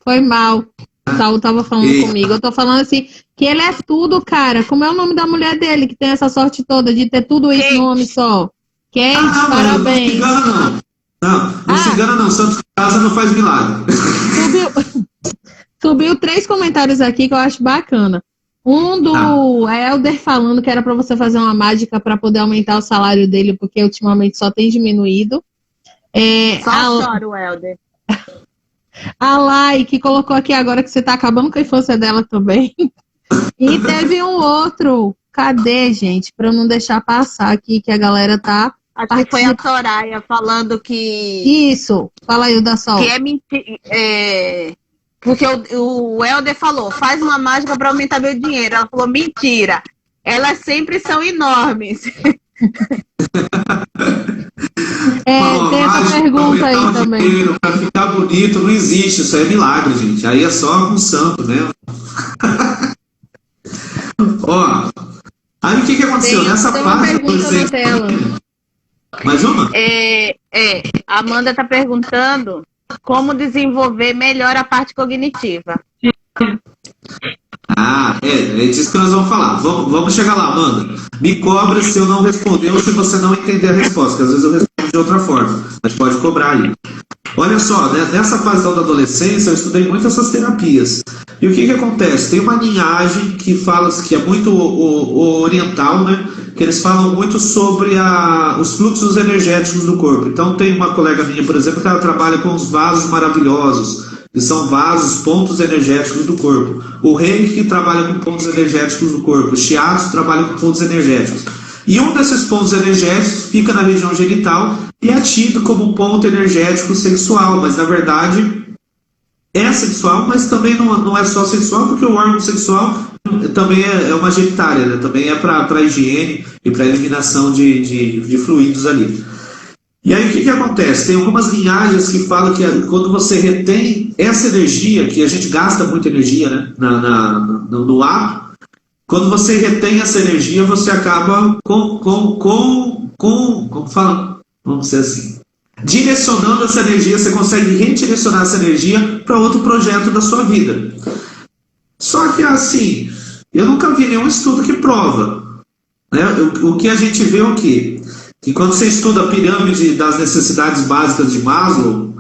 Foi mal. O Saul tava falando comigo. Eu tô falando assim, que ele é tudo, cara. Como é o nome da mulher dele, que tem essa sorte toda de ter tudo isso no nome só? Kate, parabéns. Não se engana não. Santo Casa não faz milagre. Subiu 3 comentários aqui que eu acho bacana. Um do Helder falando que era para você fazer uma mágica para poder aumentar o salário dele, porque ultimamente só tem diminuído. Só chora o Helder. A Lai, que colocou aqui agora que você tá acabando com a infância dela também. E teve um outro. Cadê, gente? Para eu não deixar passar aqui, que a galera tá... Acho que foi a Soraya falando que... Isso. Fala aí, o da Sol. Que é mentira. Porque o Helder falou, faz uma mágica para aumentar meu dinheiro. Ela falou, mentira. Elas sempre são enormes. Tem essa pergunta aí também. Para ficar bonito não existe, isso é milagre, gente. Aí é só um santo, né? Ó, aí o que aconteceu? Nessa parte... na tela. Mais uma? A Amanda está perguntando como desenvolver melhor a parte cognitiva. É disso que nós vamos falar. Vamos chegar lá, Amanda. Me cobra se eu não responder ou se você não entender a resposta, porque às vezes eu respondo de outra forma, mas pode cobrar aí. Olha só, né, nessa fase da adolescência eu estudei muito essas terapias. E o que acontece? Tem uma linhagem que fala que é muito oriental, né? Que eles falam muito sobre os fluxos energéticos do corpo. Então tem uma colega minha, por exemplo, que ela trabalha com os vasos maravilhosos, que são vasos, pontos energéticos do corpo. O Reiki trabalha com pontos energéticos do corpo. O Shiatsu trabalha com pontos energéticos. E um desses pontos energéticos fica na região genital e é tido como um ponto energético sexual, mas na verdade é sexual, mas também não é só sexual, porque o órgão sexual também é uma genitália, né? Também é para higiene e para eliminação de fluidos ali. E aí o que acontece? Tem algumas linhagens que falam que quando você retém essa energia, que a gente gasta muita energia, né, no ato, quando você retém essa energia, você acaba como fala? Vamos dizer assim, direcionando essa energia, você consegue redirecionar essa energia para outro projeto da sua vida. Só que assim, eu nunca vi nenhum estudo que prova, né? O que a gente vê é o quê? Que quando você estuda a pirâmide das necessidades básicas de Maslow,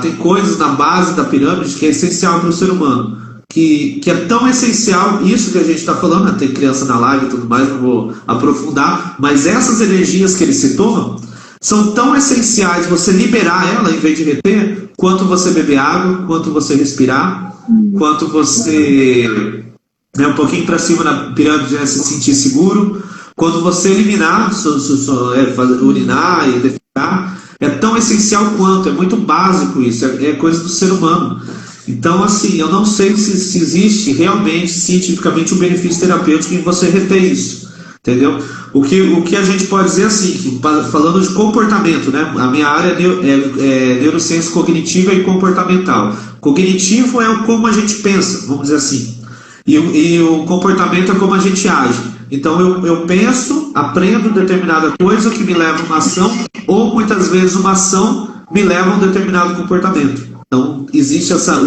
tem coisas na base da pirâmide que é essencial para o ser humano, que é tão essencial, isso que a gente está falando, né? Tem criança na live e tudo mais, não vou aprofundar, mas essas energias que ele citou são tão essenciais você liberar ela em vez de reter, quanto você beber água, quanto você respirar, quanto você, né, um pouquinho para cima na pirâmide, né, se sentir seguro, quando você eliminar, urinar e defecar, é tão essencial quanto, é muito básico isso, é coisa do ser humano. Então, assim, eu não sei se existe realmente, cientificamente, um benefício terapêutico em você reter isso, entendeu? O que a gente pode dizer assim, que, falando de comportamento, né? A minha área é neurociência cognitiva e comportamental. Cognitivo é como a gente pensa, vamos dizer assim, e o comportamento é como a gente age. Então eu penso, aprendo determinada coisa que me leva a uma ação, ou muitas vezes uma ação me leva a um determinado comportamento. Então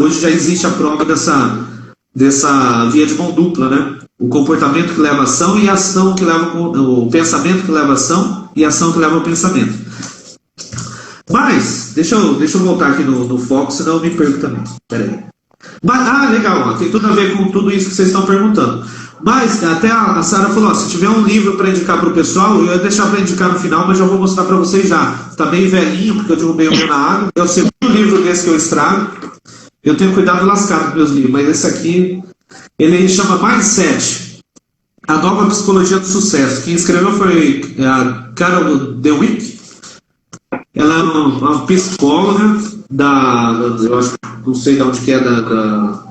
hoje já existe a prova dessa via de mão dupla, né? O comportamento que leva a ação e a ação que leva o pensamento que leva a ação e a ação que leva ao pensamento. Mas deixa eu voltar aqui no foco, senão eu me perco também. Peraí. Legal, ó, tem tudo a ver com tudo isso que vocês estão perguntando. Mas até a Sara falou, se tiver um livro para indicar para o pessoal, eu ia deixar para indicar no final, mas já vou mostrar para vocês já. Está bem velhinho, porque eu derrubei o meu na água. É o segundo livro desse que eu estrago. Eu tenho cuidado lascado com meus livros, mas esse aqui, ele chama Mindset, a nova psicologia do sucesso. Quem escreveu foi a Carol Dweck. Ela é uma psicóloga eu acho, não sei de onde que é, da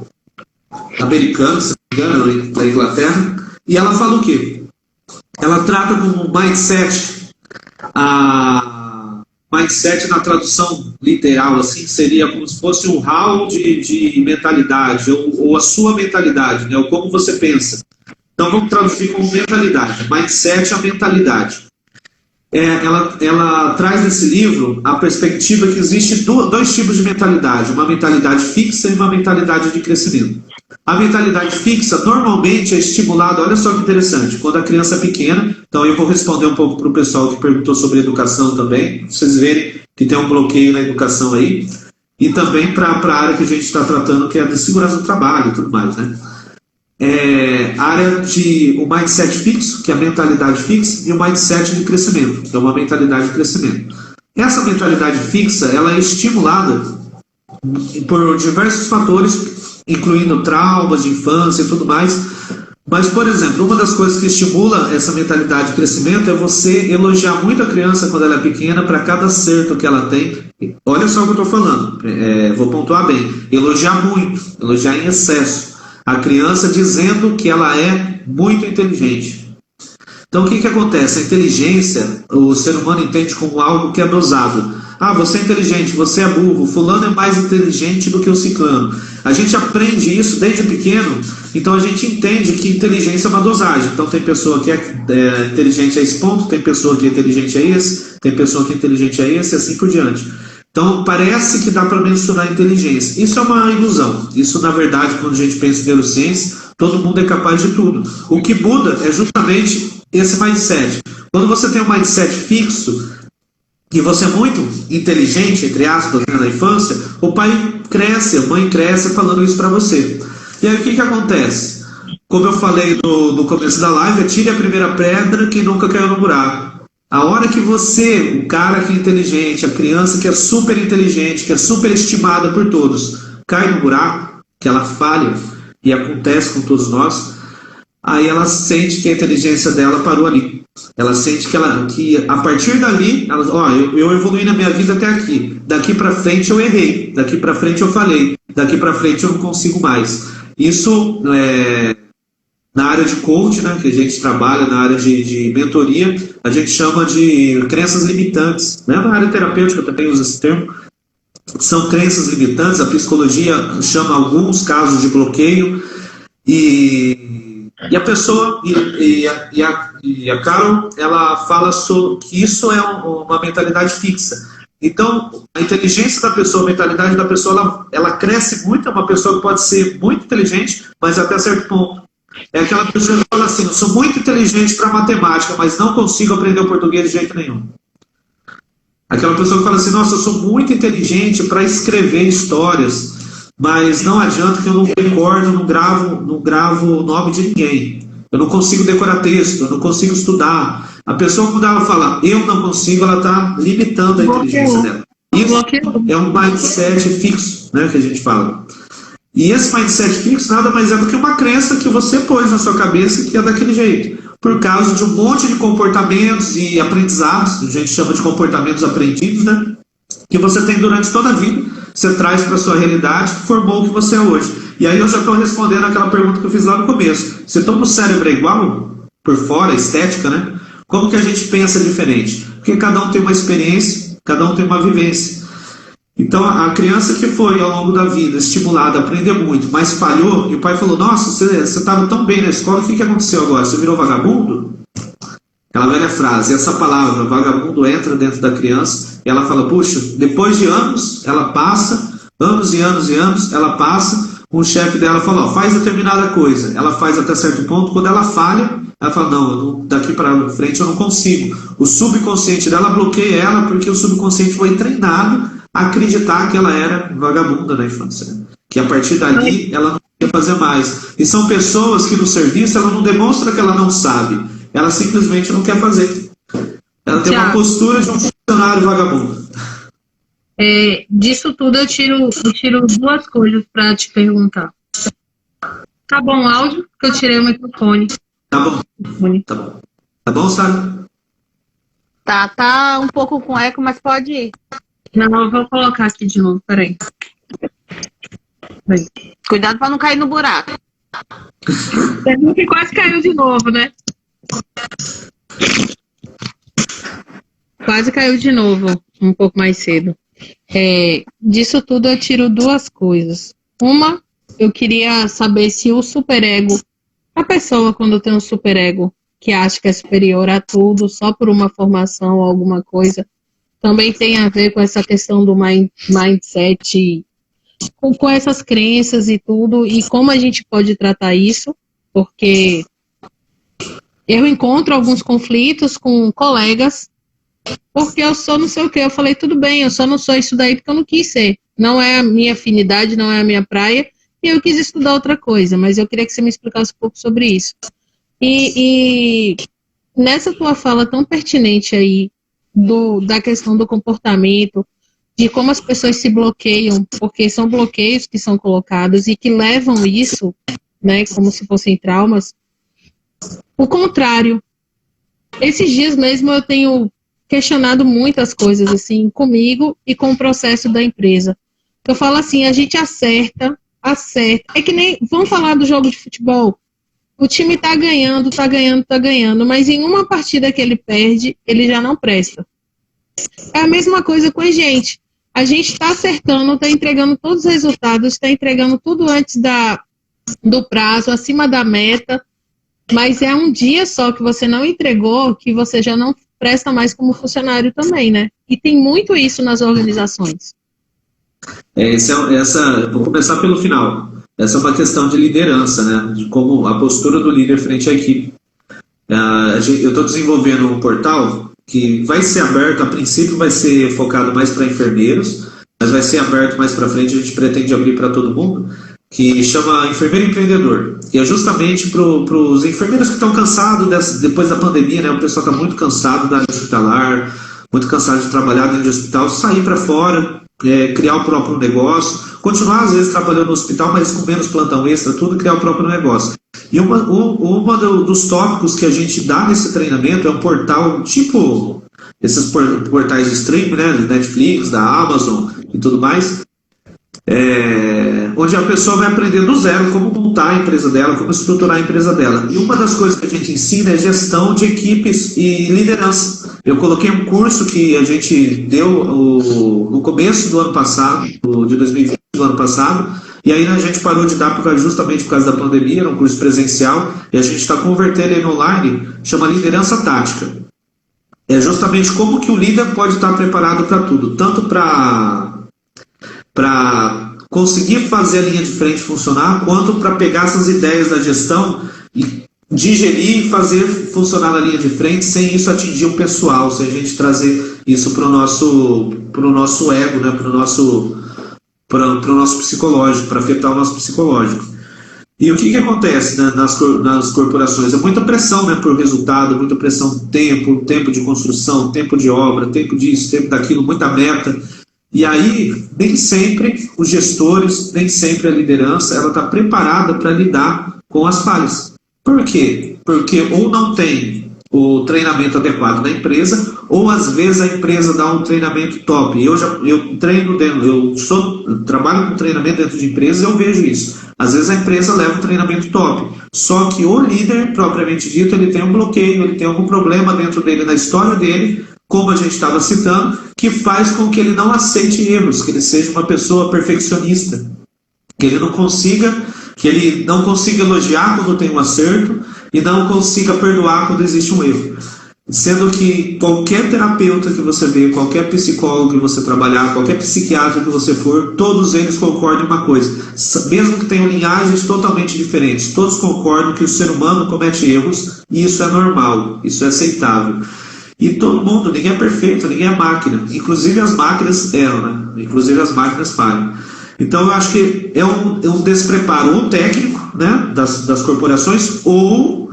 americana, se não me engano, da Inglaterra. E ela fala o quê? Ela trata como mindset, mindset na tradução literal, assim, seria como se fosse um hall de mentalidade, ou a sua mentalidade, né, ou como você pensa. Então vamos traduzir como mentalidade. Mindset é a mentalidade. Ela traz nesse livro a perspectiva que existe dois tipos de mentalidade, uma mentalidade fixa e uma mentalidade de crescimento. A mentalidade fixa normalmente é estimulada, olha só que interessante, quando a criança é pequena. Então eu vou responder um pouco para o pessoal que perguntou sobre educação também, pra vocês verem que tem um bloqueio na educação aí, e também para a área que a gente está tratando, que é a de segurança do trabalho e tudo mais, né? A área o mindset fixo, que é a mentalidade fixa, e o mindset de crescimento, que é uma mentalidade de crescimento. Essa mentalidade fixa, ela é estimulada por diversos fatores, incluindo traumas de infância e tudo mais. Mas, por exemplo, uma das coisas que estimula essa mentalidade de crescimento é você elogiar muito a criança quando ela é pequena para cada acerto que ela tem. Olha só o que eu estou falando, vou pontuar bem. Elogiar muito, elogiar em excesso. A criança dizendo que ela é muito inteligente. Então, o que acontece? A inteligência, o ser humano entende como algo que é dosado. Você é inteligente, você é burro, fulano é mais inteligente do que o ciclano. A gente aprende isso desde pequeno, então a gente entende que inteligência é uma dosagem. Então tem pessoa que é inteligente a esse ponto, tem pessoa que é inteligente a esse, tem pessoa que é inteligente a esse, e assim por diante. Então parece que dá para mensurar a inteligência. Isso é uma ilusão. Isso, na verdade, quando a gente pensa em neurociência, todo mundo é capaz de tudo. O que muda é justamente esse mindset. Quando você tem um mindset fixo, e você é muito inteligente, entre aspas, na infância, o pai cresce, a mãe cresce falando isso para você. E aí o que acontece? Como eu falei no começo da live, atire a primeira pedra que nunca caiu no buraco. A hora que você, o cara que é inteligente, a criança que é super inteligente, que é super estimada por todos, cai no buraco, que ela falha, e acontece com todos nós, aí ela sente que a inteligência dela parou ali. Ela sente que a partir dali, eu evoluí na minha vida até aqui. Daqui para frente eu errei, daqui para frente eu falhei, daqui para frente eu não consigo mais. Isso na área de coach, né, que a gente trabalha, na área de mentoria, a gente chama de crenças limitantes. Né? Na área terapêutica também usa esse termo. São crenças limitantes, a psicologia chama alguns casos de bloqueio, e a pessoa, e a Carol, ela fala que isso é uma mentalidade fixa. Então, a inteligência da pessoa, a mentalidade da pessoa, ela cresce muito. É uma pessoa que pode ser muito inteligente, mas até certo ponto. É aquela pessoa que fala assim: eu sou muito inteligente para matemática, mas não consigo aprender o português de jeito nenhum. Aquela pessoa que fala assim: nossa, eu sou muito inteligente para escrever histórias, mas não adianta que eu não recordo, não gravo o nome de ninguém. Eu não consigo decorar texto, eu não consigo estudar. A pessoa, quando ela fala eu não consigo, ela está limitando a inteligência dela. Isso é um mindset fixo, né, que a gente fala. E esse mindset fixo nada mais é do que uma crença que você pôs na sua cabeça que é daquele jeito, por causa de um monte de comportamentos e aprendizados, a gente chama de comportamentos aprendidos, né, que você tem durante toda a vida, você traz para a sua realidade, que formou o que você é hoje. E aí eu já estou respondendo aquela pergunta que eu fiz lá no começo. Se todo o cérebro é igual, por fora, estética, né? Como que a gente pensa diferente? Porque cada um tem uma experiência, cada um tem uma vivência. Então, a criança que foi, ao longo da vida, estimulada a aprender muito, mas falhou, e o pai falou: nossa, você estava tão bem na escola, o que aconteceu agora? Você virou vagabundo? Aquela velha frase, essa palavra, vagabundo, entra dentro da criança, e ela fala: puxa, depois de anos, ela passa, anos e anos e anos, ela passa, o chefe dela fala: ó, faz determinada coisa. Ela faz até certo ponto, quando ela falha, ela fala: não, daqui para frente eu não consigo. O subconsciente dela bloqueia ela, porque o subconsciente foi treinado a acreditar que ela era vagabunda na infância, né? Que a partir dali ela não quer fazer mais. E são pessoas que no serviço ela não demonstra que ela não sabe, ela simplesmente não quer fazer. Ela tem uma postura de um funcionário vagabundo. Disso tudo eu tiro duas coisas para te perguntar. Tá bom o áudio? Porque eu tirei o microfone. Tá bom. Tá bom. Tá bom, Sara? Tá um pouco com eco, mas pode ir. Não, eu vou colocar aqui de novo, peraí. Cuidado para não cair no buraco. Você que quase caiu de novo, né? Quase caiu de novo, um pouco mais cedo. Disso tudo eu tiro duas coisas. Uma, eu queria saber se o superego, a pessoa quando tem um superego que acha que é superior a tudo, só por uma formação ou alguma coisa, também tem a ver com essa questão do mindset, com essas crenças e tudo, e como a gente pode tratar isso, porque eu encontro alguns conflitos com colegas, porque eu sou não sei o que, eu falei, tudo bem, eu só não sou isso daí porque eu não quis ser, não é a minha afinidade, não é a minha praia, e eu quis estudar outra coisa, mas eu queria que você me explicasse um pouco sobre isso. E nessa tua fala tão pertinente aí, da questão do comportamento, de como as pessoas se bloqueiam, porque são bloqueios que são colocados e que levam isso, né, como se fossem traumas. O contrário. Esses dias mesmo eu tenho questionado muitas coisas assim comigo e com o processo da empresa. Eu falo assim, a gente acerta. É que nem, vamos falar do jogo de futebol. O time tá ganhando, mas em uma partida que ele perde, ele já não presta. É a mesma coisa com a gente. A gente está acertando, está entregando todos os resultados, está entregando tudo antes do prazo, acima da meta, mas é um dia só que você não entregou, que você já não presta mais como funcionário também, né? E tem muito isso nas organizações. Vou começar pelo final. Essa é uma questão de liderança, né? De como a postura do líder frente à equipe. Eu estou desenvolvendo um portal que vai ser aberto, a princípio vai ser focado mais para enfermeiros, mas vai ser aberto mais para frente, a gente pretende abrir para todo mundo, que chama Enfermeiro Empreendedor. E é justamente para os enfermeiros que estão cansados depois da pandemia, né? O pessoal está muito cansado da área hospitalar, muito cansado de trabalhar dentro de hospital, sair para fora, criar o próprio negócio, continuar às vezes trabalhando no hospital, mas com menos plantão extra, tudo, criar o próprio negócio. E uma dos tópicos que a gente dá nesse treinamento é um portal tipo esses portais de streaming, né, Netflix, da Amazon e tudo mais, onde a pessoa vai aprender do zero como montar a empresa dela, como estruturar a empresa dela. E uma das coisas que a gente ensina é gestão de equipes e liderança. Eu coloquei um curso que a gente deu no começo do ano passado, de 2020 do ano passado, e aí a gente parou de dar justamente por causa da pandemia, era um curso presencial, e a gente está convertendo ele online, chama Liderança Tática. É justamente como que o líder pode estar preparado para tudo, tanto para conseguir fazer a linha de frente funcionar, quanto para pegar essas ideias da gestão e digerir e fazer funcionar na linha de frente sem isso atingir o pessoal, sem a gente trazer isso para o nosso ego, né, para o nosso psicológico, para afetar o nosso psicológico. E o que acontece, né, nas corporações? É muita pressão, né, por resultado, muita pressão tempo de construção, tempo de obra, tempo disso, tempo daquilo, muita meta. E aí, nem sempre os gestores, nem sempre a liderança, ela está preparada para lidar com as falhas. Por quê? Porque ou não tem o treinamento adequado na empresa, ou às vezes a empresa dá um treinamento top. Eu treino dentro, trabalho com treinamento dentro de empresas, eu vejo isso. Às vezes a empresa leva um treinamento top, só que o líder, propriamente dito, ele tem um bloqueio, ele tem algum problema dentro dele, na história dele, como a gente estava citando, que faz com que ele não aceite erros, que ele seja uma pessoa perfeccionista, que ele não consiga elogiar quando tem um acerto e não consiga perdoar quando existe um erro. Sendo que qualquer terapeuta que você vê, qualquer psicólogo que você trabalhar, qualquer psiquiatra que você for, todos eles concordam em uma coisa, mesmo que tenham linhagens totalmente diferentes, todos concordam que o ser humano comete erros e isso é normal, isso é aceitável. E todo mundo, ninguém é perfeito, ninguém é máquina. Inclusive as máquinas erram, né? Inclusive as máquinas falham. Então eu acho que é um despreparo ou técnico, né, das corporações, ou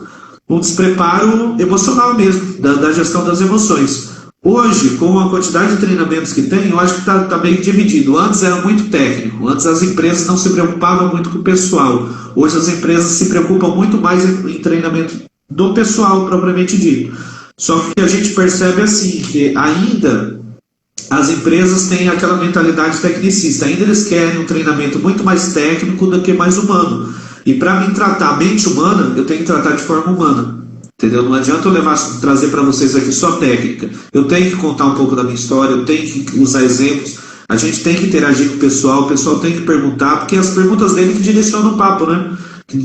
um despreparo emocional mesmo, da gestão das emoções. Hoje, com a quantidade de treinamentos que tem, eu acho que está bem dividido. Antes era muito técnico, antes as empresas não se preocupavam muito com o pessoal. Hoje as empresas se preocupam muito mais em treinamento do pessoal, propriamente dito. Só que a gente percebe assim, que ainda as empresas têm aquela mentalidade tecnicista, ainda eles querem um treinamento muito mais técnico do que mais humano. E para mim tratar a mente humana, eu tenho que tratar de forma humana. Entendeu? Não adianta eu trazer para vocês aqui só técnica. Eu tenho que contar um pouco da minha história, eu tenho que usar exemplos, a gente tem que interagir com o pessoal tem que perguntar, porque as perguntas dele que direcionam o papo, né? Que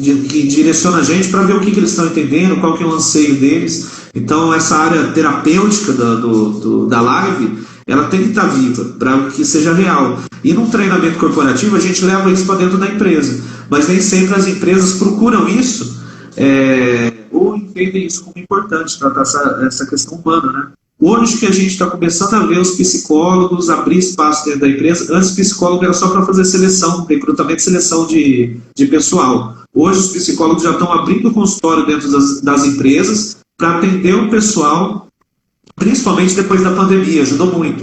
direciona a gente para ver o que eles estão entendendo, qual que é o anseio deles. Então essa área terapêutica da live, ela tem que estar viva para que seja real. E num treinamento corporativo a gente leva isso para dentro da empresa, mas nem sempre as empresas procuram isso ou entendem isso como importante, tratar essa questão humana, né? Hoje que a gente está começando a ver os psicólogos abrir espaço dentro da empresa, antes o psicólogo era só para fazer seleção, recrutamento e seleção de pessoal. Hoje os psicólogos já estão abrindo consultório dentro das empresas para atender o pessoal, principalmente depois da pandemia, ajudou muito.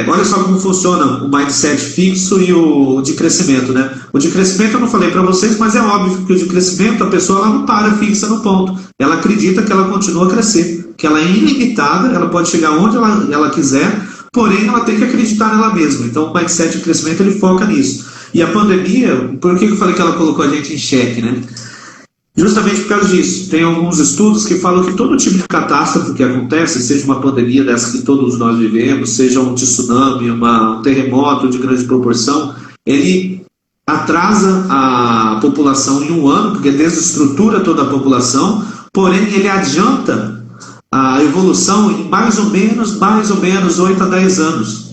Olha só como funciona o mindset fixo e o de crescimento, né? O de crescimento eu não falei para vocês, mas é óbvio que o de crescimento a pessoa ela não para fixa no ponto. Ela acredita que ela continua a crescer, que ela é ilimitada, ela pode chegar onde ela quiser, porém ela tem que acreditar nela mesma. Então o mindset de crescimento ele foca nisso. E a pandemia, por que eu falei que ela colocou a gente em xeque, né? Justamente por causa disso. Tem alguns estudos que falam que todo tipo de catástrofe que acontece, seja uma pandemia dessa que todos nós vivemos, seja um tsunami, um terremoto de grande proporção, ele atrasa a população em um ano, porque desestrutura toda a população, porém ele adianta a evolução em mais ou menos 8 a 10 anos.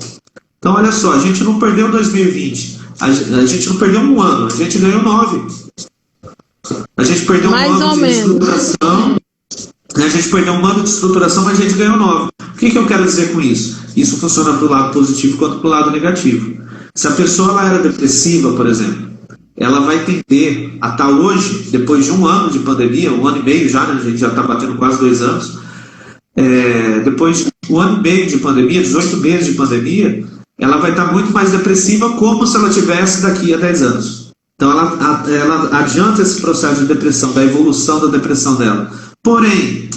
Então olha só, a gente não perdeu 2020, a gente não perdeu um ano, a gente ganhou 9. A gente perdeu um ano de estruturação. A gente perdeu um ano de estruturação, mas a gente ganhou 9. O que eu quero dizer com isso? Isso funciona para o lado positivo quanto para o lado negativo. Se a pessoa ela era depressiva, por exemplo, ela vai tender a estar hoje, depois de um ano de pandemia, 1 ano e meio já, né? A gente já está batendo quase 2 anos. Depois de 1 ano e meio de pandemia, 18 meses de pandemia, ela vai estar muito mais depressiva como se ela tivesse daqui a 10 anos. Então ela adianta esse processo de depressão, da evolução da depressão dela. Porém,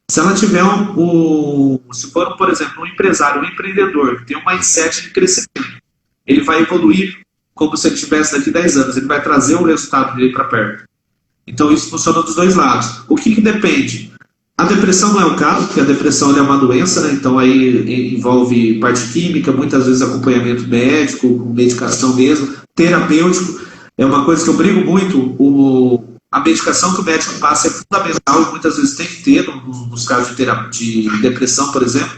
se ela tiver se for, por exemplo, um empresário, um empreendedor que tem um mindset de crescimento, ele vai evoluir como se ele estivesse daqui 10 anos. Ele vai trazer o resultado dele para perto. Então, isso funciona dos dois lados. O que depende? A depressão não é o caso, porque a depressão é uma doença, né? Então aí envolve parte química, muitas vezes acompanhamento médico, medicação mesmo, terapêutico. É uma coisa que eu brigo muito, a medicação que o médico passa é fundamental e muitas vezes tem que ter, nos casos de depressão, por exemplo,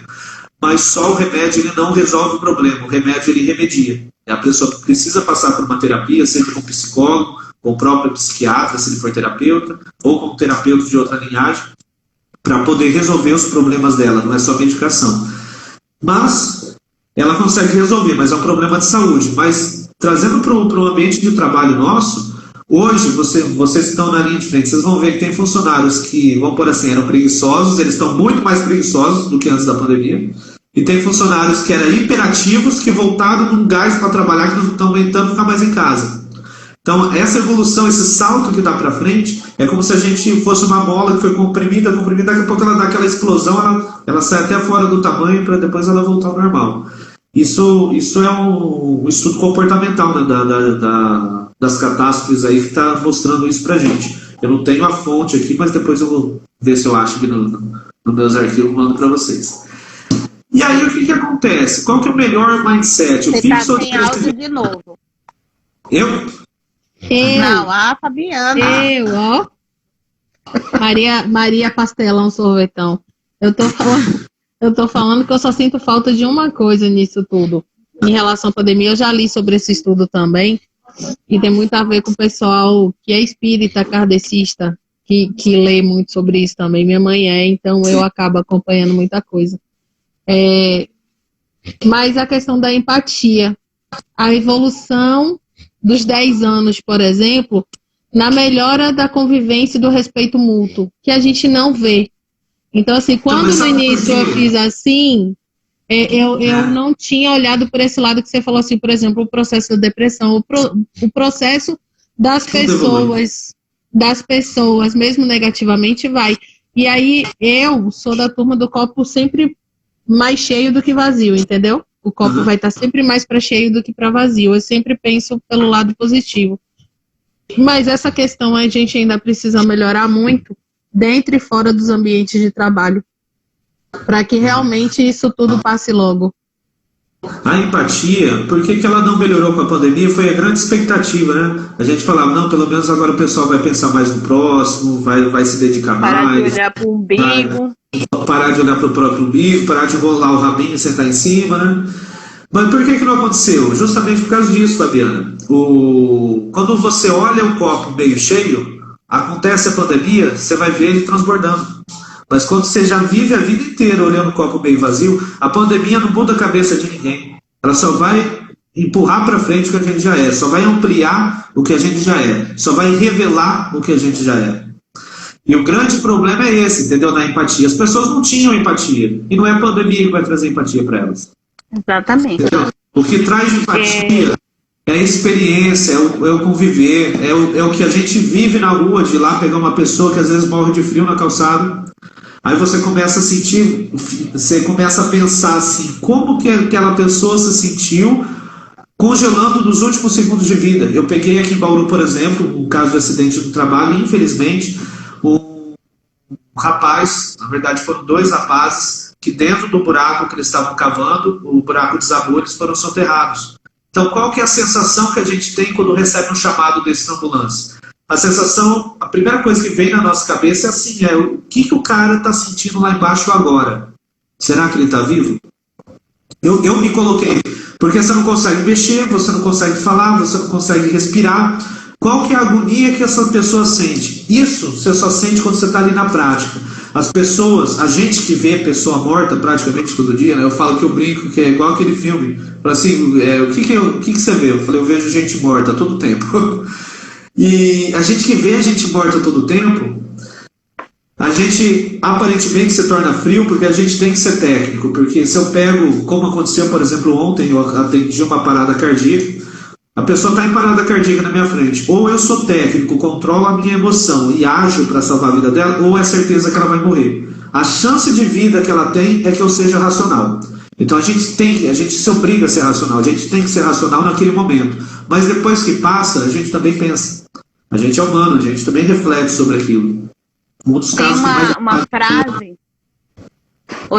mas só o remédio ele não resolve o problema, o remédio ele remedia. A pessoa precisa passar por uma terapia, seja com um psicólogo, com o próprio psiquiatra, se ele for terapeuta, ou com um terapeuta de outra linhagem, para poder resolver os problemas dela, não é só medicação. Mas ela consegue resolver, mas é um problema de saúde. Mas trazendo para o ambiente de trabalho nosso, hoje vocês estão na linha de frente, vocês vão ver que tem funcionários que, vamos por assim, eram preguiçosos, eles estão muito mais preguiçosos do que antes da pandemia, e tem funcionários que eram hiperativos, que voltaram com gás para trabalhar, que não estão aguentando ficar mais em casa. Então, essa evolução, esse salto que dá para frente, é como se a gente fosse uma bola que foi comprimida, daqui a pouco ela dá aquela explosão, ela sai até fora do tamanho para depois ela voltar ao normal. Isso é um estudo comportamental, né, das catástrofes aí que está mostrando isso para gente. Eu não tenho a fonte aqui, mas depois eu vou ver se eu acho aqui nos meus arquivos e mando para vocês. E aí, o que acontece? Qual que é o melhor mindset? Você está sem áudio de novo. Eu? Não, a Fabiana. Ó. Maria Pastelão Sorvetão. Eu tô falando que eu só sinto falta de uma coisa nisso tudo. Em relação à pandemia, eu já li sobre esse estudo também. E tem muito a ver com o pessoal que é espírita, kardecista, que lê muito sobre isso também. Minha mãe então eu acabo acompanhando muita coisa. Mas a questão da empatia. A evolução dos 10 anos, por exemplo, na melhora da convivência e do respeito mútuo, que a gente não vê. Então, assim, quando no início eu fiz assim, eu não tinha olhado por esse lado que você falou, assim, por exemplo, o processo da depressão, o processo das pessoas, mesmo negativamente, vai. E aí, eu sou da turma do copo sempre mais cheio do que vazio, entendeu? O copo vai estar sempre mais para cheio do que para vazio. Eu sempre penso pelo lado positivo. Mas essa questão a gente ainda precisa melhorar muito dentro e fora dos ambientes de trabalho, para que realmente isso tudo passe logo. A empatia, por que ela não melhorou com a pandemia? Foi a grande expectativa, né? A gente falava, não, pelo menos agora o pessoal vai pensar mais no próximo, vai se dedicar mais. Parar de olhar para o umbigo. Parar de olhar para o próprio umbigo, parar de rolar o rabinho e sentar em cima, né? Mas por que não aconteceu? Justamente por causa disso, Fabiana. Quando você olha o copo meio cheio, acontece a pandemia, você vai ver ele transbordando. Mas quando você já vive a vida inteira olhando o copo meio vazio, a pandemia não muda a cabeça de ninguém. Ela só vai empurrar para frente o que a gente já é, só vai ampliar o que a gente já é, só vai revelar o que a gente já é. E o grande problema é esse, entendeu? Na empatia. As pessoas não tinham empatia. E não é a pandemia que vai trazer empatia para elas. Exatamente. Entendeu? O que traz empatia é a experiência, é o conviver, é o que a gente vive na rua, de ir lá pegar uma pessoa que às vezes morre de frio na calçada. Aí você começa a sentir, você começa a pensar assim, como que aquela pessoa se sentiu congelando nos últimos segundos de vida. Eu peguei aqui em Bauru, por exemplo, um caso de acidente no trabalho, e infelizmente, um rapaz, na verdade foram 2 rapazes, que dentro do buraco que eles estavam cavando, o buraco desabou, eles foram soterrados. Então, qual que é a sensação que a gente tem quando recebe um chamado desse na ambulância? A sensação, a primeira coisa que vem na nossa cabeça é assim, o que o cara está sentindo lá embaixo agora? Será que ele está vivo? Eu me coloquei, porque você não consegue mexer, você não consegue falar, você não consegue respirar. Qual que é a agonia que essa pessoa sente? Isso você só sente quando você está ali na prática. As pessoas, a gente que vê pessoa morta praticamente todo dia, né? Eu falo que eu brinco que é igual aquele filme. Falo assim, o que você vê? Eu falei, eu vejo gente morta todo tempo. E a gente que vê a gente morta todo tempo, a gente aparentemente se torna frio porque a gente tem que ser técnico. Porque se eu pego, como aconteceu, por exemplo, ontem, eu atendi uma parada cardíaca, a pessoa está em parada cardíaca na minha frente. Ou eu sou técnico, controlo a minha emoção e ajo para salvar a vida dela, ou é certeza que ela vai morrer. A chance de vida que ela tem é que eu seja racional. Então a gente se obriga a ser racional, a gente tem que ser racional naquele momento. Mas depois que passa, a gente também pensa. A gente é humano, a gente também reflete sobre aquilo. Um dos Tem casos uma frase,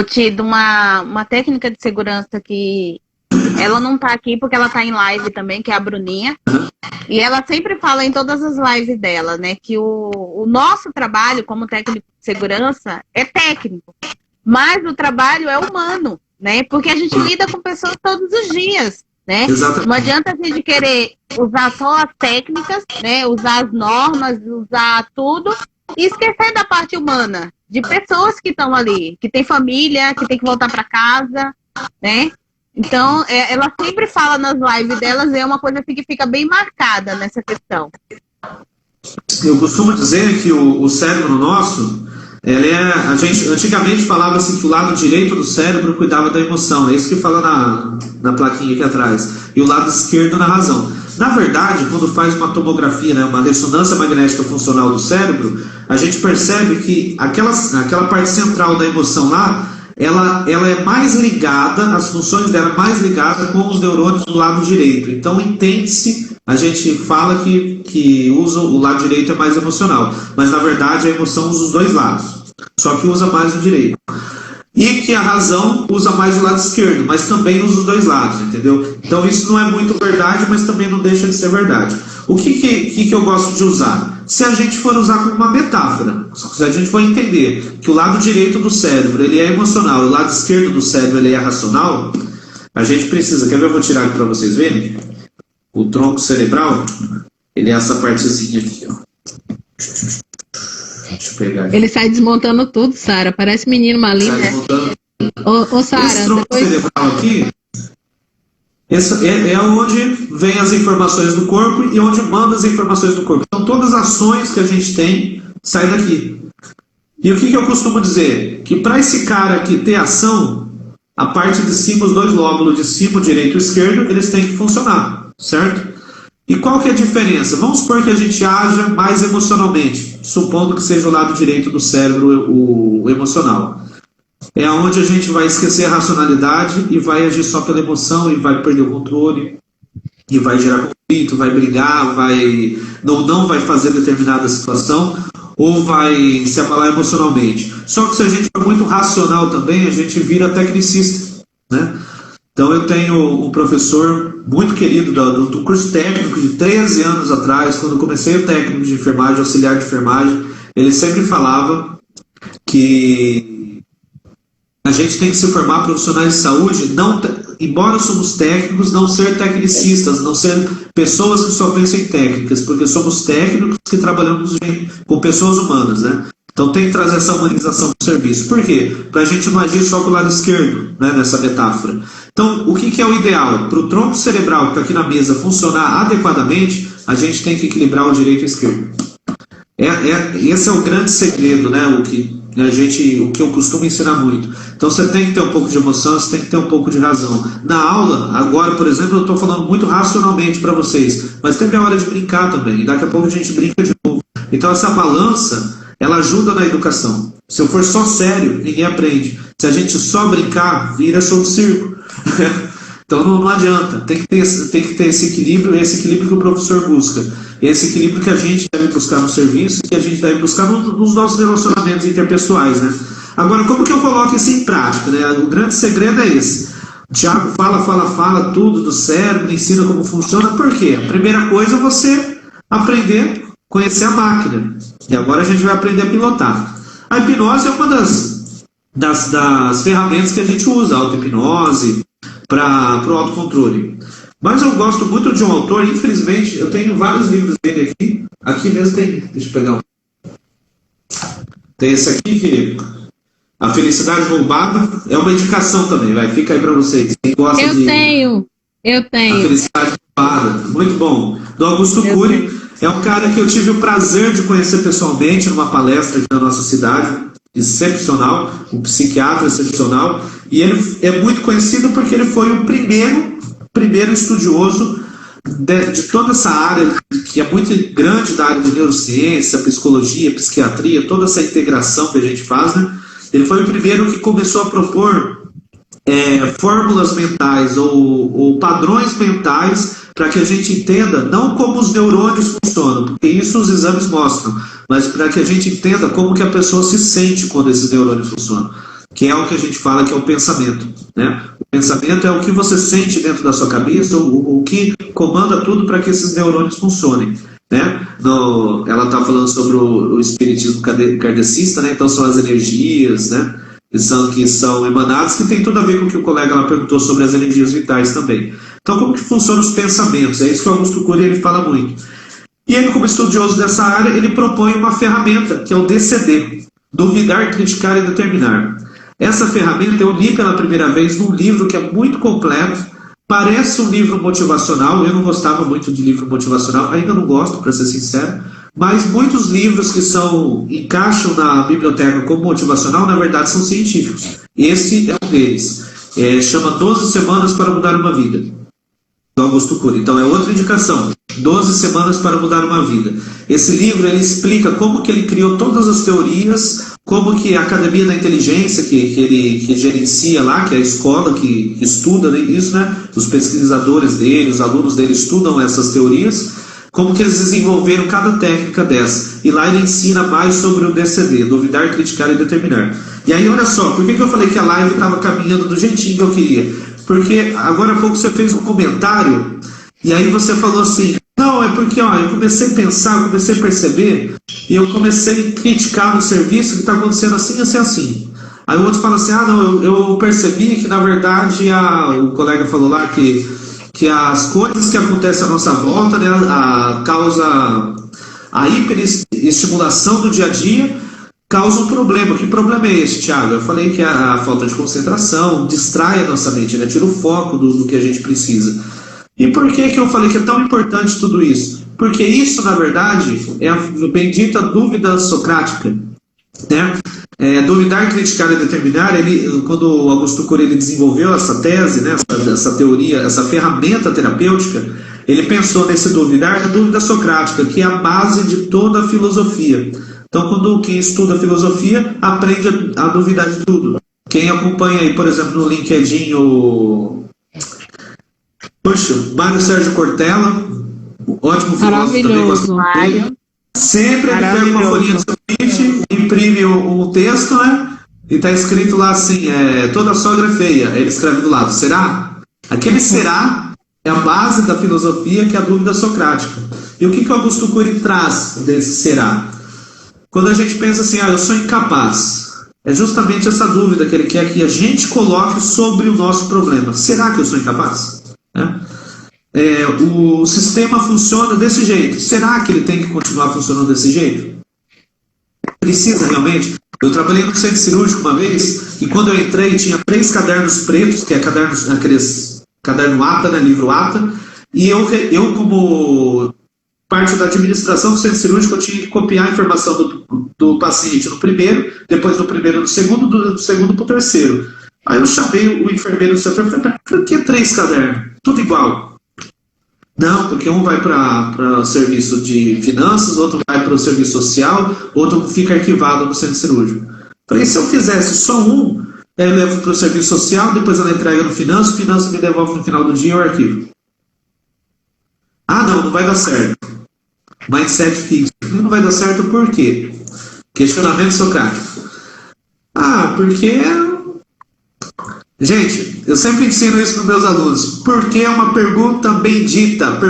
Ti, uma técnica de segurança que ela não tá aqui porque ela tá em live também, que é a Bruninha. E ela sempre fala em todas as lives dela, né, que o nosso trabalho como técnico de segurança é técnico, mas o trabalho é humano, né, porque a gente lida com pessoas todos os dias, né? Exatamente. Não adianta a gente querer usar só as técnicas, né, usar as normas, usar tudo e esquecer da parte humana, de pessoas que estão ali, que tem família, que tem que voltar para casa, né? Então, ela sempre fala nas lives delas, é uma coisa assim que fica bem marcada nessa questão. Eu costumo dizer que o cérebro nosso, a gente antigamente falava assim que o lado direito do cérebro cuidava da emoção, é isso que fala na plaquinha aqui atrás, e o lado esquerdo na razão. Na verdade, quando faz uma tomografia, né, uma ressonância magnética funcional do cérebro, a gente percebe que aquela parte central da emoção lá, ela é mais ligada, as funções dela é mais ligada com os neurônios do lado direito. Então, entende-se, a gente fala que usa o lado direito é mais emocional, mas na verdade a emoção usa os dois lados, só que usa mais o direito. E que a razão usa mais o lado esquerdo, mas também usa os dois lados, entendeu? Então isso não é muito verdade, mas também não deixa de ser verdade. O que eu gosto de usar? Se a gente for usar como uma metáfora, se a gente for entender que o lado direito do cérebro ele é emocional, o lado esquerdo do cérebro ele é racional, a gente precisa, quer ver? Eu vou tirar aqui para vocês verem. O tronco cerebral, ele é essa partezinha aqui, ó. Deixa eu pegar aqui. Ele sai desmontando tudo, Sara. Parece menino malinho, né? Ô, Sara, esse tronco depois... cerebral aqui, é onde vem as informações do corpo e onde manda as informações do corpo. Então, todas as ações que a gente tem saem daqui. E o que eu costumo dizer? Que para esse cara aqui ter ação, a parte de cima, os dois lóbulos de cima, o direito e o esquerdo, eles têm que funcionar, certo? E qual que é a diferença? Vamos supor que a gente haja mais emocionalmente, supondo que seja o lado direito do cérebro, o emocional. É onde a gente vai esquecer a racionalidade e vai agir só pela emoção e vai perder o controle, e vai gerar conflito, vai brigar, não vai fazer determinada situação, ou vai se abalar emocionalmente. Só que se a gente for muito racional também, a gente vira tecnicista, né? Então eu tenho um professor muito querido do curso técnico de 13 anos atrás, quando eu comecei o técnico de enfermagem, auxiliar de enfermagem, ele sempre falava que a gente tem que se formar profissionais de saúde, embora somos técnicos, não ser tecnicistas, não ser pessoas que só pensam em técnicas, porque somos técnicos que trabalhamos com pessoas humanas, né? Então tem que trazer essa humanização do serviço. Por quê? Para a gente não agir só com o lado esquerdo, né, nessa metáfora. Então, o que é o ideal? Para o tronco cerebral que está aqui na mesa funcionar adequadamente, a gente tem que equilibrar o direito e o esquerdo. Esse é o grande segredo, né? O que eu costumo ensinar muito. Então você tem que ter um pouco de emoção, você tem que ter um pouco de razão. Na aula, agora, por exemplo, eu estou falando muito racionalmente para vocês, mas tem a hora de brincar também, e daqui a pouco a gente brinca de novo. Então essa balança, ela ajuda na educação. Se eu for só sério, ninguém aprende. Se a gente só brincar, vira show de circo. Então não adianta. Tem que ter esse equilíbrio que o professor busca. Esse equilíbrio que a gente deve buscar no serviço e que a gente deve buscar nos nossos relacionamentos interpessoais, né? Agora, como que eu coloco isso em prática, né? O grande segredo é esse. O Thiago fala tudo do cérebro, ensina como funciona. Por quê? A primeira coisa é você aprender a conhecer a máquina. E agora a gente vai aprender a pilotar. A hipnose é uma das ferramentas que a gente usa, a auto-hipnose, para o autocontrole. Mas eu gosto muito de um autor, infelizmente, eu tenho vários livros dele aqui. Aqui mesmo tem, deixa eu pegar um. Tem esse aqui, que A Felicidade Roubada, é uma indicação também, fica aí para vocês. Quem gosta Eu tenho. A Felicidade Roubada, muito bom. Do Augusto Cury, é um cara que eu tive o prazer de conhecer pessoalmente numa palestra aqui na nossa cidade, excepcional, um psiquiatra excepcional, e ele é muito conhecido porque ele foi o primeiro estudioso de toda essa área, que é muito grande, da área de neurociência, psicologia, psiquiatria, toda essa integração que a gente faz, né? Ele foi o primeiro que começou a propor fórmulas mentais ou padrões mentais para que a gente entenda não como os neurônios funcionam, porque isso os exames mostram, mas para que a gente entenda como que a pessoa se sente quando esses neurônios funcionam, que é o que a gente fala que é o pensamento, né? O pensamento é o que você sente dentro da sua cabeça, o que comanda tudo para que esses neurônios funcionem, né? Ela está falando sobre o espiritismo kardecista, né? Então são as energias, né? que são emanadas, que tem tudo a ver com o que o colega lá perguntou sobre as energias vitais também. Então, como que funcionam os pensamentos? É isso que o Augusto Cury ele fala muito. E ele, como estudioso dessa área, ele propõe uma ferramenta, que é o DCD, Duvidar, Criticar e Determinar. Essa ferramenta eu li pela primeira vez num livro que é muito completo, parece um livro motivacional, eu não gostava muito de livro motivacional, ainda não gosto, para ser sincero, mas muitos livros que encaixam na biblioteca como motivacional, na verdade, são científicos. Esse é um deles. Chama 12 Semanas para Mudar uma Vida, do Augusto Cury. Então, é outra indicação. 12 Semanas para Mudar uma Vida. Esse livro, ele explica como que ele criou todas as teorias, como que a Academia da Inteligência, que ele gerencia lá, que é a escola que estuda isso, né? Os pesquisadores dele, os alunos dele estudam essas teorias, como que eles desenvolveram cada técnica dessa. E lá ele ensina mais sobre o DCD, Duvidar, Criticar e Determinar. E aí, olha só, por que eu falei que a live estava caminhando do jeitinho que eu queria? Porque agora há pouco você fez um comentário, e aí você falou assim, não, é porque eu comecei a pensar, comecei a perceber, e eu comecei a criticar no serviço que está acontecendo assim, assim, assim. Aí o outro fala assim, não, eu percebi que na verdade, o colega falou lá que as coisas que acontecem à nossa volta, né, a hiperestimulação do dia a dia causa um problema. Que problema é esse, Thiago? Eu falei que a falta de concentração distrai a nossa mente, né, tira o foco do que a gente precisa. E por que eu falei que é tão importante tudo isso? Porque isso, na verdade, é a bendita dúvida socrática, né? Duvidar, criticar e determinar, quando o Augusto Cury desenvolveu essa tese, né, essa teoria, essa ferramenta terapêutica, ele pensou nesse duvidar, a dúvida socrática, que é a base de toda a filosofia. Então, quando quem estuda filosofia aprende a duvidar de tudo. Quem acompanha aí, por exemplo, no LinkedIn o Mário Sérgio Cortella, ótimo filósofo também, Mário. sempre ele pega uma folhinha de sulfite, imprime o texto, né? E está escrito lá assim, toda sogra é feia. Ele escreve do lado, será? Aquele será é a base da filosofia, que é a dúvida socrática. E o que o Augusto Cury traz desse será? Quando a gente pensa assim, eu sou incapaz, é justamente essa dúvida que ele quer que a gente coloque sobre o nosso problema. Será que eu sou incapaz? O sistema funciona desse jeito. Será que ele tem que continuar funcionando desse jeito? Precisa realmente? Eu trabalhei no centro cirúrgico uma vez, e quando eu entrei tinha 3 cadernos pretos, que é caderno ATA, né, livro ATA, e eu como parte da administração do centro cirúrgico, eu tinha que copiar a informação do paciente no primeiro, depois do primeiro no segundo, do segundo para o terceiro. Aí eu chamei o enfermeiro do setor e falei, por que 3 cadernos? Tudo igual. Não, porque um vai para o serviço de finanças, outro vai para o serviço social, outro fica arquivado no centro cirúrgico. Falei, se eu fizesse só um, eu levo para o serviço social, depois ela entrega no finanças me devolve no final do dia o arquivo. Não vai dar certo. Mindset fixo. Não vai dar certo por quê? Questionamento socrático. Porque... Gente, eu sempre ensino isso para os meus alunos. Porque é uma pergunta bem dita.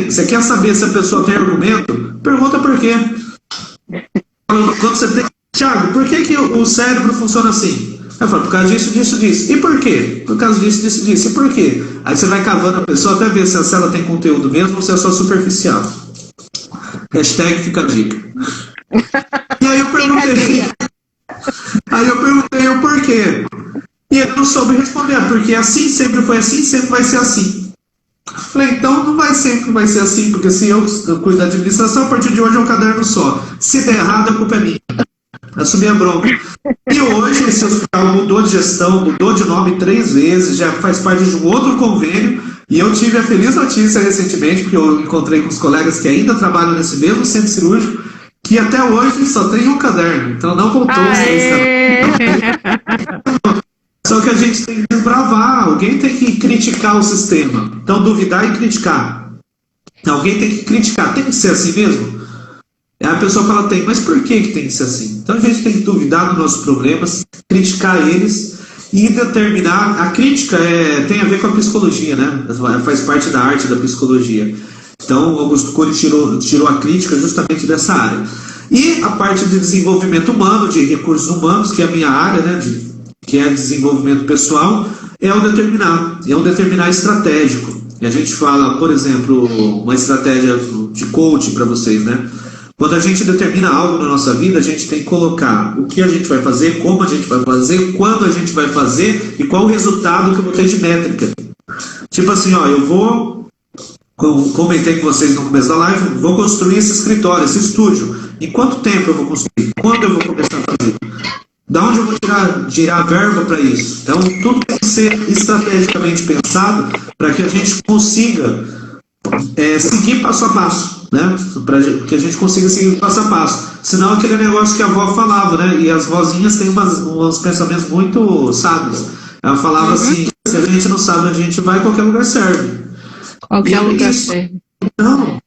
Você quer saber se a pessoa tem argumento? Pergunta por quê. Quando você tem... Thiago, por que o cérebro funciona assim? Eu falo, por causa disso, disso, disso. E por quê? Por causa disso, disso, disso. E por quê? Aí você vai cavando a pessoa até ver se ela tem conteúdo mesmo ou se é só superficial. Hashtag fica a dica. E aí eu perguntei o porquê. E ele não soube responder, porque assim sempre foi assim, sempre vai ser assim. Falei, então não vai sempre vai ser assim, porque se eu cuido da administração, a partir de hoje é um caderno só. Se der errado, a culpa é minha. Assumi a bronca. E hoje esse hospital mudou de gestão, mudou de nome 3 vezes, já faz parte de um outro convênio, e eu tive a feliz notícia recentemente, porque eu encontrei com os colegas que ainda trabalham nesse mesmo centro cirúrgico, que até hoje só tem um caderno, então não voltou os 3 cadernos. Só que a gente tem que desbravar, alguém tem que criticar o sistema. Então, duvidar e criticar. Alguém tem que criticar, tem que ser assim mesmo? A pessoa fala, tem, mas por que tem que ser assim? Então a gente tem que duvidar dos nossos problemas, criticar eles e determinar. A crítica tem a ver com a psicologia, né? Faz parte da arte da psicologia. Então, Augusto Cury tirou a crítica justamente dessa área. E a parte de desenvolvimento humano, de recursos humanos, que é a minha área, né? Que é desenvolvimento pessoal, é o determinar estratégico. E a gente fala, por exemplo, uma estratégia de coaching para vocês, né? Quando a gente determina algo na nossa vida, a gente tem que colocar o que a gente vai fazer, como a gente vai fazer, quando a gente vai fazer e qual o resultado que eu vou ter de métrica. Tipo assim, ó, eu vou, como comentei com vocês no começo da live, vou construir esse escritório, esse estúdio. Em quanto tempo eu vou construir? Quando eu vou começar a fazer? Da onde eu vou tirar verba para isso? Então, tudo tem que ser estrategicamente pensado para que a gente consiga seguir passo a passo, né? Para que a gente consiga seguir passo a passo. Senão, aquele negócio que a avó falava, né? E as vozinhas têm uns pensamentos muito sábios. Ela falava assim: se a gente não sabe onde a gente vai, qualquer lugar serve. Qualquer lugar serve. Então,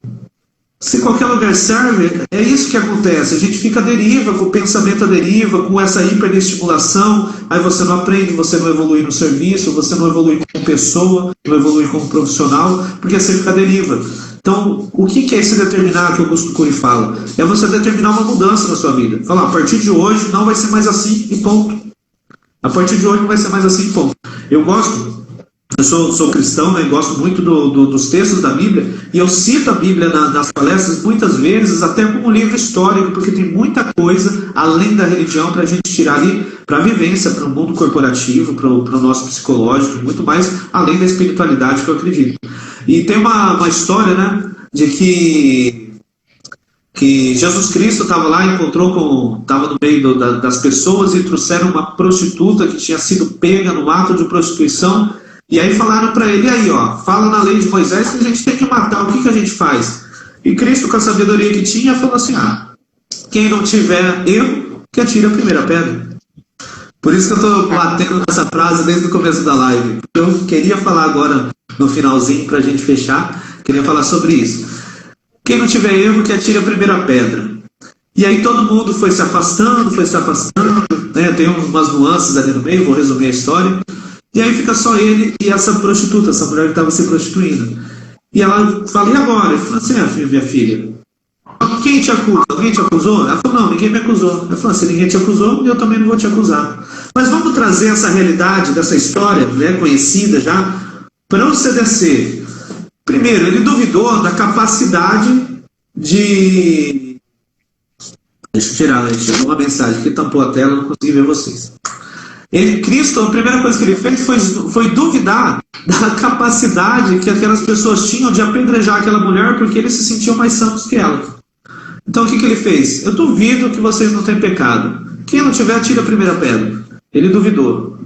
se qualquer lugar serve, é isso que acontece. A gente fica à deriva, com o pensamento à deriva, com essa hiperestimulação, aí você não aprende, você não evolui no serviço, você não evolui como pessoa, não evolui como profissional, porque você fica à deriva. Então, o que é esse determinar que o Augusto Cury fala? É você determinar uma mudança na sua vida. Falar, a partir de hoje não vai ser mais assim e ponto. A partir de hoje não vai ser mais assim e ponto. Eu sou cristão, né, gosto muito dos textos da Bíblia, e eu cito a Bíblia nas palestras muitas vezes, até como um livro histórico, porque tem muita coisa, além da religião, para a gente tirar ali para a vivência, para o mundo corporativo, para o nosso psicológico, muito mais, além da espiritualidade que eu acredito. E tem uma história, né, de que Jesus Cristo estava lá, estava no meio das pessoas e trouxeram uma prostituta que tinha sido pega no ato de prostituição. E aí falaram para ele, aí ó, fala na lei de Moisés que a gente tem que matar, o que a gente faz? E Cristo, com a sabedoria que tinha, falou assim, quem não tiver erro, que atire a primeira pedra. Por isso que eu estou batendo nessa frase desde o começo da live. Eu queria falar agora, no finalzinho, para a gente fechar, queria falar sobre isso. Quem não tiver erro, que atire a primeira pedra. E aí todo mundo foi se afastando, né? Tem umas nuances ali no meio, vou resumir a história. E aí fica só ele e essa prostituta, essa mulher que estava se prostituindo. E ela fala, e agora? Ele falou assim, minha filha, quem te acusa? Alguém te acusou? Ela falou, não, ninguém me acusou. Ela falou, se ninguém te acusou, eu também não vou te acusar. Mas vamos trazer essa realidade dessa história, né, conhecida já, para você descer. Primeiro, ele duvidou da capacidade de... Deixa eu tirar, chegou uma mensagem que tampou a tela, não consegui ver vocês. Cristo, a primeira coisa que ele fez foi duvidar da capacidade que aquelas pessoas tinham de apedrejar aquela mulher porque eles se sentiam mais santos que ela. Então o que ele fez? Eu duvido que vocês não têm pecado. Quem não tiver, tira a primeira pedra. Ele duvidou.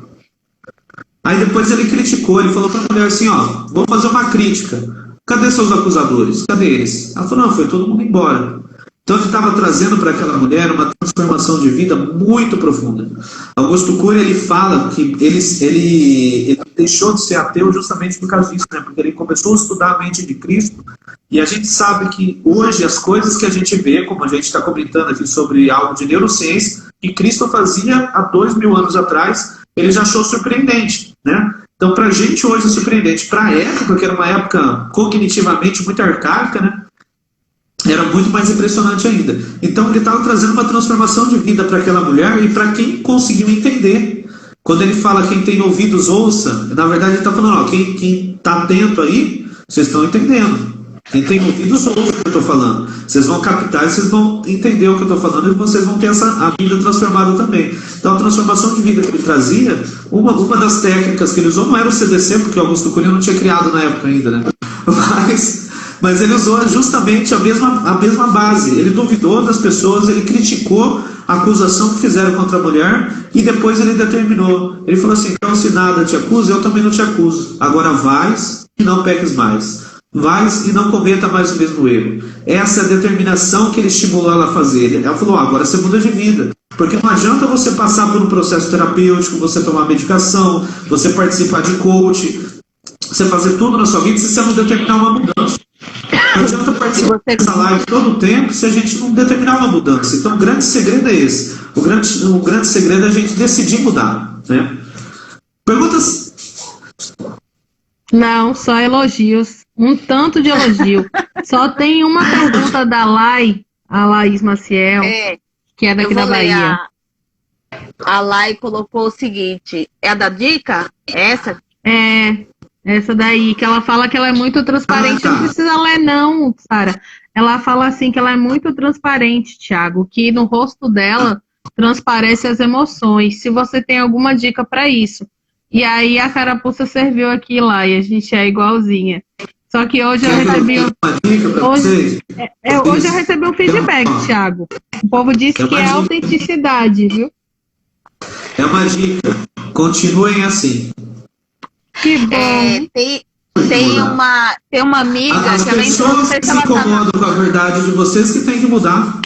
Aí depois ele criticou, ele falou para a mulher assim, vou fazer uma crítica. Cadê seus acusadores? Cadê eles? Ela falou, não, foi todo mundo embora. Então ele estava trazendo para aquela mulher uma transformação de vida muito profunda. Augusto Cury, ele fala que ele deixou de ser ateu justamente por causa disso, né? Porque ele começou a estudar a mente de Cristo, e a gente sabe que hoje as coisas que a gente vê, como a gente está comentando aqui sobre algo de neurociência, que Cristo fazia há 2000 anos atrás, ele já achou surpreendente, né? Então para a gente hoje é surpreendente. Para a época, que era uma época cognitivamente muito arcaica, né? Era muito mais impressionante ainda. Então ele estava trazendo uma transformação de vida para aquela mulher e para quem conseguiu entender. Quando ele fala quem tem ouvidos ouça, na verdade ele está falando, quem está atento aí, vocês estão entendendo. Quem tem ouvidos ouça o que eu estou falando. Vocês vão captar e vocês vão entender o que eu estou falando e vocês vão ter a vida transformada também. Então a transformação de vida que ele trazia, uma das técnicas que ele usou não era o CDC, porque o Augusto Cury não tinha criado na época ainda, né? Mas ele usou justamente a mesma base. Ele duvidou das pessoas, ele criticou a acusação que fizeram contra a mulher e depois ele determinou. Ele falou assim, então se nada te acusa, eu também não te acuso. Agora vais e não peques mais. vai e não cometa mais o mesmo erro. Essa é a determinação que ele estimulou ela a fazer. Ela falou, agora você muda de vida. Porque não adianta você passar por um processo terapêutico, você tomar medicação, você participar de coach, você fazer tudo na sua vida se você não determinar uma mudança. Não adianta participar dessa live todo o tempo se a gente não determinar uma mudança. Então o grande segredo é esse. O grande segredo é a gente decidir mudar. Né? Perguntas? Não, só elogios. Um tanto de elogio. Só tem uma pergunta da a Laís Maciel, que é daqui da Bahia. A Lai colocou o seguinte, é a da dica? Essa? Essa daí, que ela fala que ela é muito transparente. Não precisa ler não, Sara. Ela fala assim que ela é muito transparente, Thiago, que no rosto dela transparece as emoções. Se você tem alguma dica para isso. E aí a carapuça serviu aqui lá e a gente é igualzinha. Só que hoje eu recebi hoje eu recebi um feedback, Thiago. O povo disse que é autenticidade, viu? É uma dica. Continuem assim. Que bom. Tem uma amiga as que ela entrou, não pessoas sei que se se ela incomodam com a verdade de vocês que tem que mudar.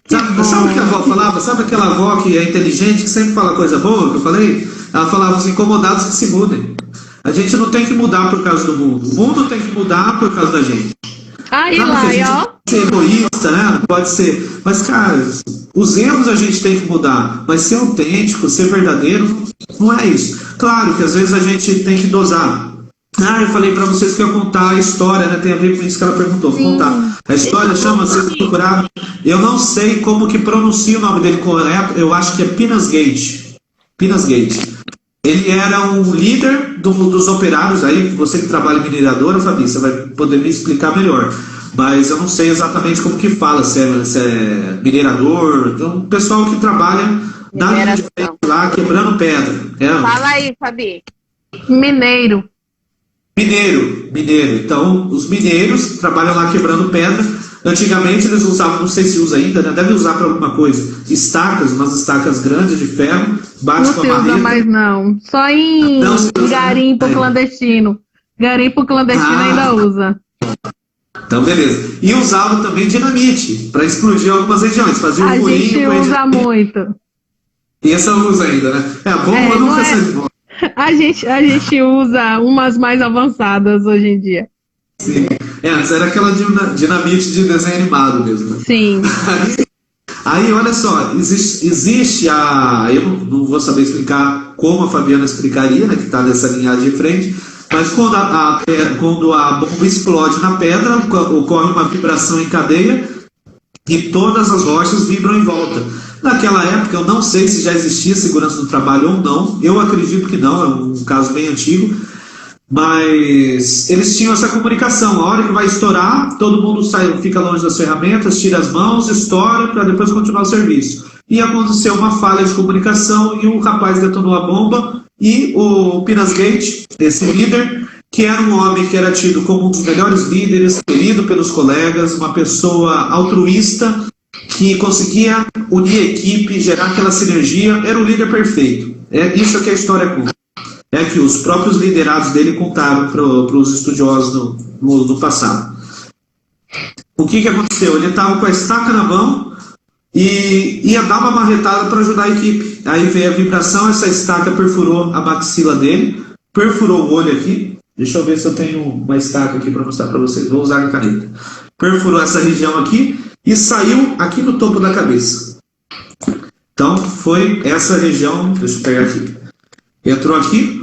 Sabe o que a avó falava? Sabe aquela avó que é inteligente, que sempre fala coisa boa, que eu falei? Ela falava, os incomodados que se mudem. A gente não tem que mudar por causa do mundo. O mundo tem que mudar por causa da gente. Aí, Lai, ó. Pode ser egoísta, né? Pode ser. Mas, cara, os erros a gente tem que mudar. Mas ser autêntico, ser verdadeiro, não é isso. Claro que às vezes a gente tem que dosar. Eu falei pra vocês que eu ia contar a história, né? Tem a ver com isso que ela perguntou. Vou contar. A história chama, vocês procuraram. Eu não sei como que pronuncia o nome dele correto. Eu acho que é Pinasgate. Pinasgate. Ele era um líder dos operários, aí você que trabalha em mineradora, Fabi, você vai poder me explicar melhor. Mas eu não sei exatamente como que fala, se é minerador, então o pessoal que trabalha lá quebrando pedra. Fala aí, Fabi. Mineiro. Então, os mineiros trabalham lá quebrando pedra. Antigamente eles usavam, não sei se usa ainda, né? Deve usar para alguma coisa, estacas, umas estacas grandes de ferro, bate com a marreta. Não se usa mais não, só em garimpo clandestino. Garimpo clandestino ainda usa. Então beleza. E usava também dinamite para explodir algumas regiões, fazia um furinho. A gente usa muito. E essa usa ainda, né? A bomba nunca sai de bomba. A gente usa umas mais avançadas hoje em dia. Sim. Antes era aquela dinamite de desenho animado mesmo. Né? Sim. Aí, olha só, existe a... Eu não vou saber explicar como a Fabiana explicaria, né, que está nessa linhagem de frente, mas quando a bomba explode na pedra, ocorre uma vibração em cadeia e todas as rochas vibram em volta. Naquela época, eu não sei se já existia segurança do trabalho ou não, eu acredito que não, é um caso bem antigo, mas eles tinham essa comunicação. A hora que vai estourar, todo mundo fica longe das ferramentas, tira as mãos, estoura para depois continuar o serviço. E aconteceu uma falha de comunicação e o rapaz detonou a bomba e o Pinasgate, esse líder, que era um homem que era tido como um dos melhores líderes, querido pelos colegas, uma pessoa altruísta, que conseguia unir a equipe, gerar aquela sinergia, era o líder perfeito. É isso que a história conta. É que os próprios liderados dele contaram para os estudiosos do passado. O que aconteceu? Ele estava com a estaca na mão e ia dar uma marretada para ajudar a equipe. Aí veio a vibração, essa estaca perfurou a maxila dele, perfurou o olho aqui. Deixa eu ver se eu tenho uma estaca aqui para mostrar para vocês. Vou usar a caneta. Perfurou essa região aqui e saiu aqui no topo da cabeça. Então, foi essa região, deixa eu pegar aqui. Entrou aqui,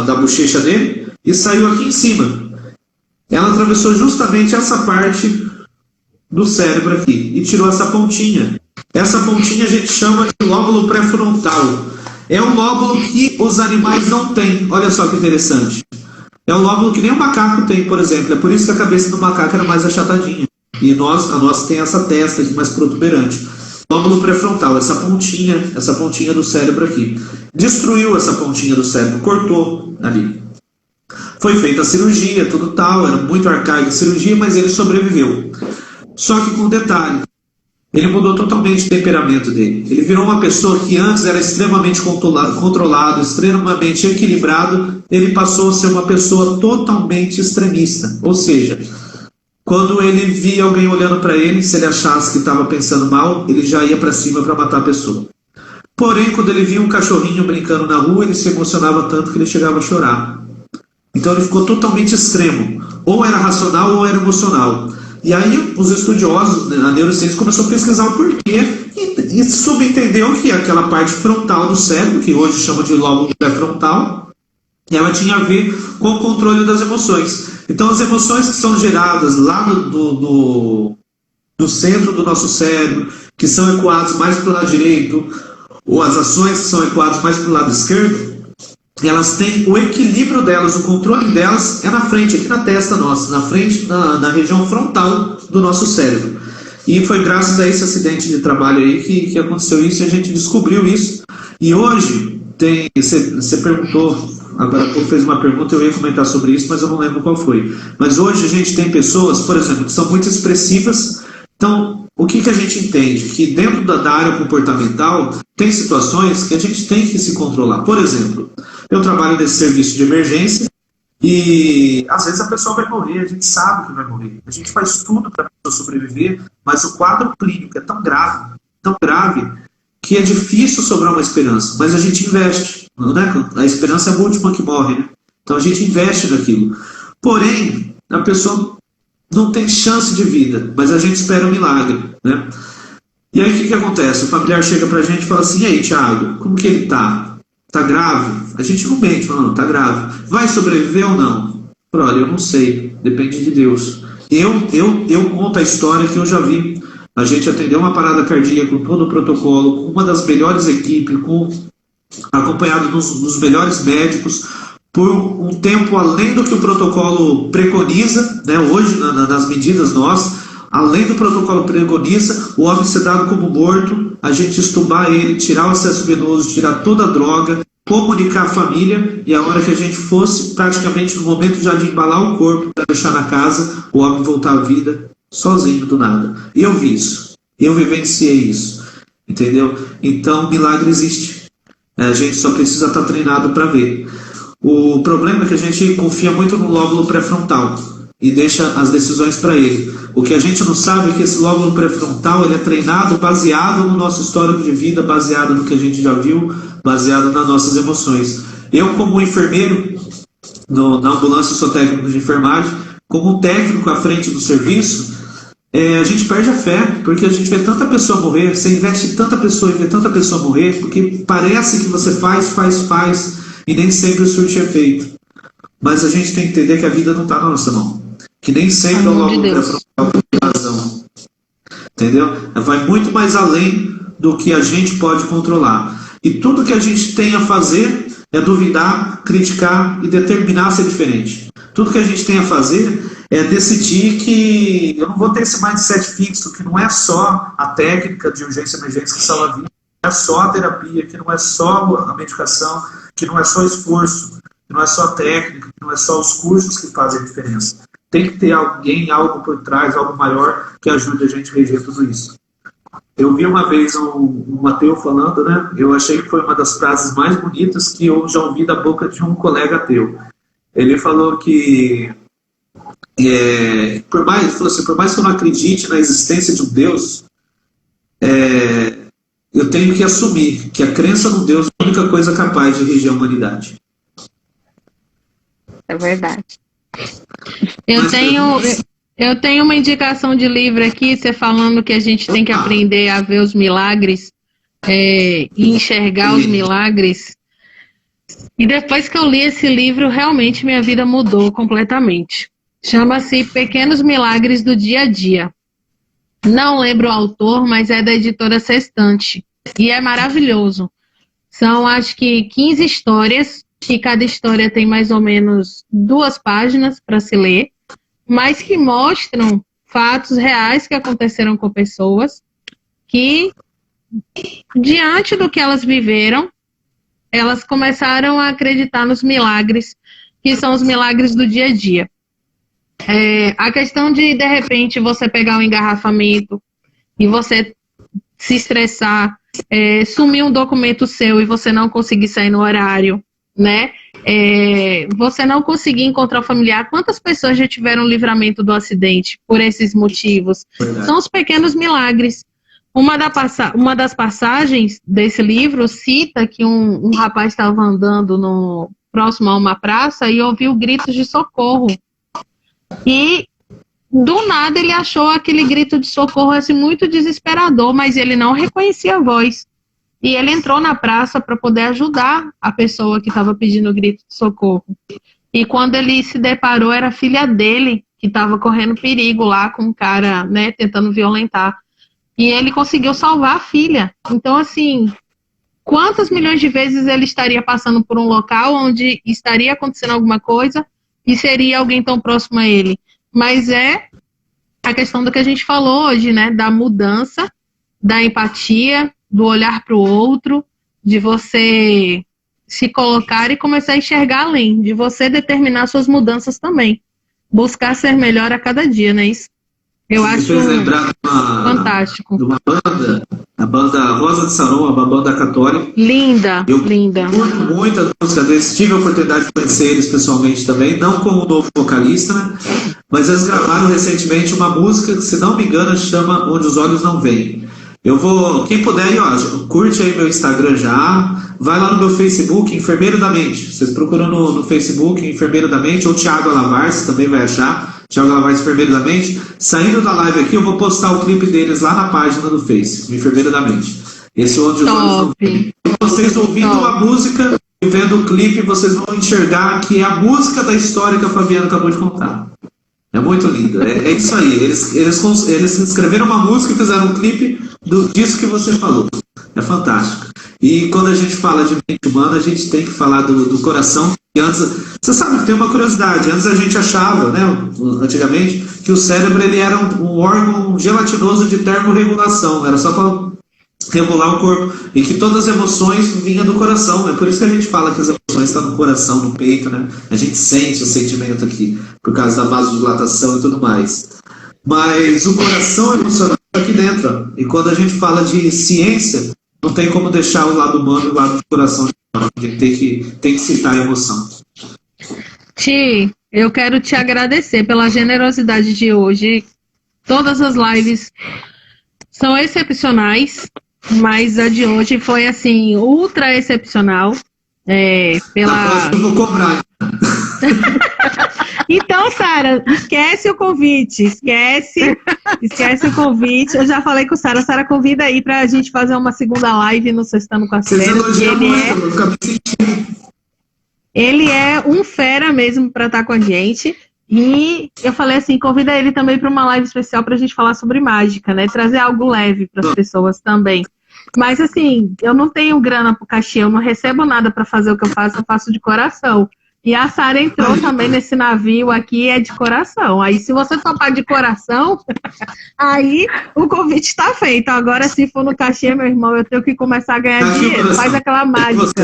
da bochecha dele, e saiu aqui em cima. Ela atravessou justamente essa parte do cérebro aqui, e tirou essa pontinha. Essa pontinha a gente chama de lóbulo pré-frontal. É um lóbulo que os animais não têm. Olha só que interessante. É um lóbulo que nem o macaco tem, por exemplo. É por isso que a cabeça do macaco era mais achatadinha. E a nossa tem essa testa aqui mais protuberante. Lóbulo pré-frontal, essa pontinha do cérebro aqui. Destruiu essa pontinha do cérebro, cortou ali. Foi feita a cirurgia, tudo tal, era muito arcaica a cirurgia, mas ele sobreviveu. Só que com um detalhe, Ele mudou totalmente o temperamento dele. Ele virou uma pessoa que antes era extremamente controlado, extremamente equilibrado. Ele passou a ser uma pessoa totalmente extremista. Ou seja, quando ele via alguém olhando para ele, se ele achasse que estava pensando mal, ele já ia para cima para matar a pessoa. Porém, quando ele via um cachorrinho brincando na rua, ele se emocionava tanto que ele chegava a chorar. Então ele ficou totalmente extremo. Ou era racional ou era emocional. E aí os estudiosos, a neurociência, começou a pesquisar o porquê e subentendeu que aquela parte frontal do cérebro, que hoje chama de lóbulo pré-frontal, ela tinha a ver com o controle das emoções. Então as emoções que são geradas lá no centro do nosso cérebro, que são ecoadas mais para o lado direito, ou as ações que são ecoadas mais para o lado esquerdo, elas têm o equilíbrio delas, o controle delas é na frente, aqui na testa nossa, na frente, na região frontal do nosso cérebro. E foi graças a esse acidente de trabalho aí que aconteceu isso e a gente descobriu isso. E hoje, você perguntou, agora há pouco fez uma pergunta, eu ia comentar sobre isso, mas eu não lembro qual foi. Mas hoje a gente tem pessoas, por exemplo, que são muito expressivas. Então, o que a gente entende? Que dentro da área comportamental, tem situações que a gente tem que se controlar. Por exemplo, eu trabalho nesse serviço de emergência e às vezes a pessoa vai morrer, a gente sabe que vai morrer. A gente faz tudo para a pessoa sobreviver, mas o quadro clínico é tão grave, que é difícil sobrar uma esperança. Mas a gente investe, né? A esperança é a última que morre, né? Então a gente investe naquilo. Porém, a pessoa não tem chance de vida, mas a gente espera um milagre, né? E aí o que acontece? O familiar chega pra gente e fala assim: e aí, Thiago, como que ele tá? Tá grave? A gente não mente, fala, não, tá grave. Vai sobreviver ou não? Fala, olha, eu não sei, depende de Deus. Eu conto a história que eu já vi. A gente atendeu uma parada cardíaca com todo o protocolo, com uma das melhores equipes, acompanhado dos melhores médicos, por um tempo além do que o protocolo preconiza, né? Hoje, nas medidas nossas, além do protocolo preconiza, o homem ser dado como morto, a gente estubar ele, tirar o acesso venoso, tirar toda a droga, comunicar a família, e a hora que a gente fosse, praticamente no momento já de embalar o corpo para deixar na casa, o homem voltar à vida sozinho do nada. E eu vi isso, eu vivenciei isso, entendeu? Então, milagre existe. A gente só precisa estar treinado para ver. O problema é que a gente confia muito no lóbulo pré-frontal e deixa as decisões para ele. O que a gente não sabe é que esse lóbulo pré-frontal ele é treinado baseado no nosso histórico de vida, baseado no que a gente já viu, baseado nas nossas emoções. Eu, como enfermeiro, na ambulância sou técnico de enfermagem, como um técnico à frente do serviço, a gente perde a fé, porque a gente vê tanta pessoa morrer, você investe em tanta pessoa e vê tanta pessoa morrer, porque parece que você faz, e nem sempre surte efeito. Mas a gente tem que entender que a vida não está na nossa mão. Que nem sempre o lóbulo pré-frontal tem razão. Entendeu? Vai muito mais além do que a gente pode controlar. E tudo que a gente tem a fazer é duvidar, criticar e determinar ser diferente. Tudo que a gente tem a fazer é decidir que eu não vou ter esse mindset fixo, que não é só a técnica de urgência e emergência que salva a vida, não é só a terapia, que não é só a medicação, que não é só esforço, que não é só a técnica, que não é só os cursos que fazem a diferença. Tem que ter alguém, algo por trás, algo maior que ajude a gente a reger tudo isso. Eu vi uma vez um ateu falando, né? Eu achei que foi uma das frases mais bonitas que eu já ouvi da boca de um colega ateu. Ele falou que por mais que eu não acredite na existência de um Deus, eu tenho que assumir que a crença no Deus é a única coisa capaz de reger a humanidade. É verdade. Eu tenho uma indicação de livro aqui, você falando que a gente tem que aprender a ver os milagres e enxergar os milagres. E depois que eu li esse livro, realmente minha vida mudou completamente. Chama-se Pequenos Milagres do Dia a Dia. Não lembro o autor, mas é da editora Sextante. E é maravilhoso. São, acho que, 15 histórias, que cada história tem mais ou menos 2 páginas para se ler, mas que mostram fatos reais que aconteceram com pessoas que, diante do que elas viveram, elas começaram a acreditar nos milagres, que são os milagres do dia a dia. A questão de repente, você pegar um engarrafamento e você se estressar, sumir um documento seu e você não conseguir sair no horário, né? Você não conseguir encontrar o familiar. Quantas pessoas já tiveram livramento do acidente por esses motivos? Verdade. São os pequenos milagres. Uma das passagens desse livro cita que um rapaz estava andando próximo a uma praça e ouviu gritos de socorro. E do nada ele achou aquele grito de socorro assim, muito desesperador, mas ele não reconhecia a voz. E ele entrou na praça para poder ajudar a pessoa que estava pedindo o grito de socorro. E quando ele se deparou, era a filha dele que estava correndo perigo lá com um cara, né, tentando violentar. E ele conseguiu salvar a filha. Então, assim, quantas milhões de vezes ele estaria passando por um local onde estaria acontecendo alguma coisa e seria alguém tão próximo a ele? Mas é a questão do que a gente falou hoje, né? Da mudança, da empatia, do olhar para o outro, de você se colocar e começar a enxergar além, de você determinar suas mudanças também. Buscar ser melhor a cada dia, não é isso? Eu acho fantástico. De uma banda, a banda Rosa de Saron, uma banda católica. Linda, linda. Curto muito a música deles, tive a oportunidade de conhecer eles pessoalmente também, não como novo vocalista, né? Mas eles gravaram recentemente uma música que, se não me engano, chama Onde os Olhos Não Veem. Quem puder aí, ó, curte aí meu Instagram já, vai lá no meu Facebook, Enfermeiro da Mente. Vocês procuram no Facebook, Enfermeiro da Mente, ou Thiago Alavars, também vai achar. Thiago Alavars, Enfermeiro da Mente. Saindo da live aqui, eu vou postar o clipe deles lá na página do Face, Enfermeiro da Mente. Esse Onde os Olhos Não Veem. Vocês ouvindo a música e vendo o clipe, vocês vão enxergar que é a música da história que a Fabiana acabou de contar. É muito lindo, é isso aí. Eles escreveram uma música e fizeram um clipe disso que você falou. É fantástico. E quando a gente fala de mente humana, a gente tem que falar do coração. E antes, você sabe que tem uma curiosidade. Antes a gente achava, né, antigamente, que o cérebro ele era um órgão gelatinoso de termorregulação. Era só para regular o corpo. E que todas as emoções vinham do coração. É por isso que a gente fala que as emoções estão no coração, no peito, né? A gente sente o sentimento aqui, por causa da vasodilatação e tudo mais. Mas o coração emocional está aqui dentro. Ó. E quando a gente fala de ciência, não tem como deixar o lado humano e o lado do coração de fora. Tem que citar a emoção. Ti, eu quero te agradecer pela generosidade de hoje. Todas as lives são excepcionais, mas a de hoje foi, assim, ultra excepcional. Eu vou cobrar. Então, Sara, esquece o convite. Esquece o convite. Eu já falei com Sara. Sara, convida aí pra gente fazer uma segunda live no Sextando com a Silene. Ele é um fera mesmo pra estar com a gente. E eu falei assim, convida ele também para uma live especial pra gente falar sobre mágica, né? Trazer algo leve para as pessoas também. Mas assim, eu não tenho grana pro cachê, eu não recebo nada para fazer o que eu faço de coração. E a Sara entrou também nesse navio aqui, é de coração. Aí se você topar de coração, aí o convite está feito. Agora se for no cachê, meu irmão, eu tenho que começar a ganhar dinheiro. Faz aquela mágica.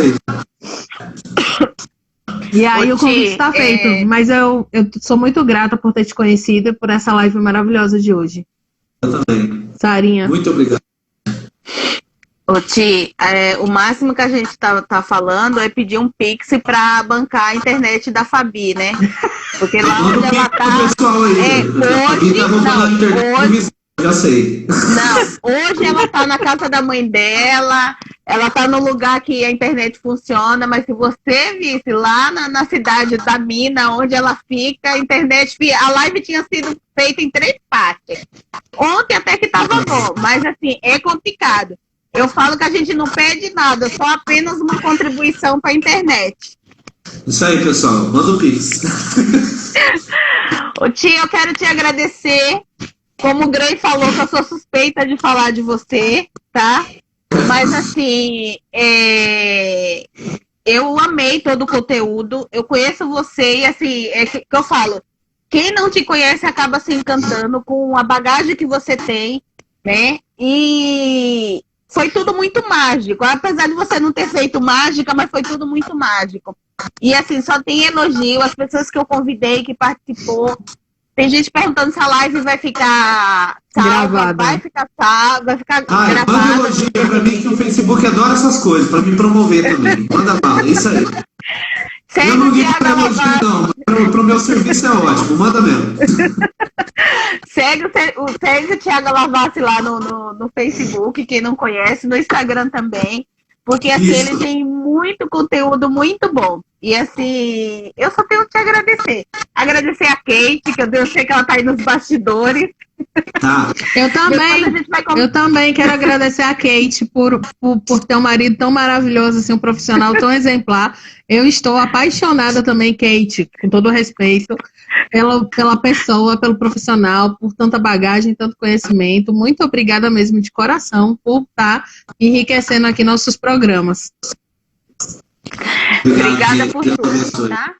E aí o convite está feito. Mas eu sou muito grata por ter te conhecido e por essa live maravilhosa de hoje. Eu também. Sarinha. Muito obrigado. Ô, Ti, o máximo que a gente tá falando é pedir um Pix para bancar a internet da Fabi, né? Porque lá onde ela tá... Hoje, já sei. Não, hoje ela tá na casa da mãe dela, ela tá no lugar que a internet funciona, mas se você visse lá na cidade da mina, onde ela fica, a internet... A live tinha sido feita em 3 partes. Ontem até que tava bom, mas assim, é complicado. Eu falo que a gente não pede nada, só apenas uma contribuição para a internet. Isso aí, pessoal. Manda o Pix. Ô, Tia, eu quero te agradecer. Como o Grey falou, que eu sou suspeita de falar de você, tá? Mas, assim, eu amei todo o conteúdo. Eu conheço você e, assim, é que eu falo, quem não te conhece acaba se encantando com a bagagem que você tem, né? E... foi tudo muito mágico, apesar de você não ter feito mágica, mas foi tudo muito mágico. E assim, só tem elogio, as pessoas que eu convidei, que participou, Tem gente perguntando se a live vai ficar salva, Gravada. vai ficar salva, vai ficar Manda gravada. elogio pra mim que o Facebook adora essas coisas, pra me promover também. Manda bala, isso aí. Segue Eu não o ligo Thiago pra elogio, Alavassi. não. Pro meu serviço é ótimo, manda mesmo. Segue o Thiago Alavassi lá no Facebook, quem não conhece, no Instagram também. Porque assim, Isso. ele tem muito conteúdo muito bom. E assim, eu só tenho que te agradecer. Agradecer a Kate, que eu sei que ela tá aí nos bastidores. Tá. Eu Depois a também. gente vai Eu também quero agradecer a Kate por ter um marido tão maravilhoso, assim, um profissional tão exemplar. Eu estou apaixonada também, Kate, com todo respeito, pela pessoa, pelo profissional, por tanta bagagem, tanto conhecimento. Muito obrigada mesmo, de coração, por estar enriquecendo aqui nossos programas. Obrigada gente. por Deus tudo, abençoe. tá?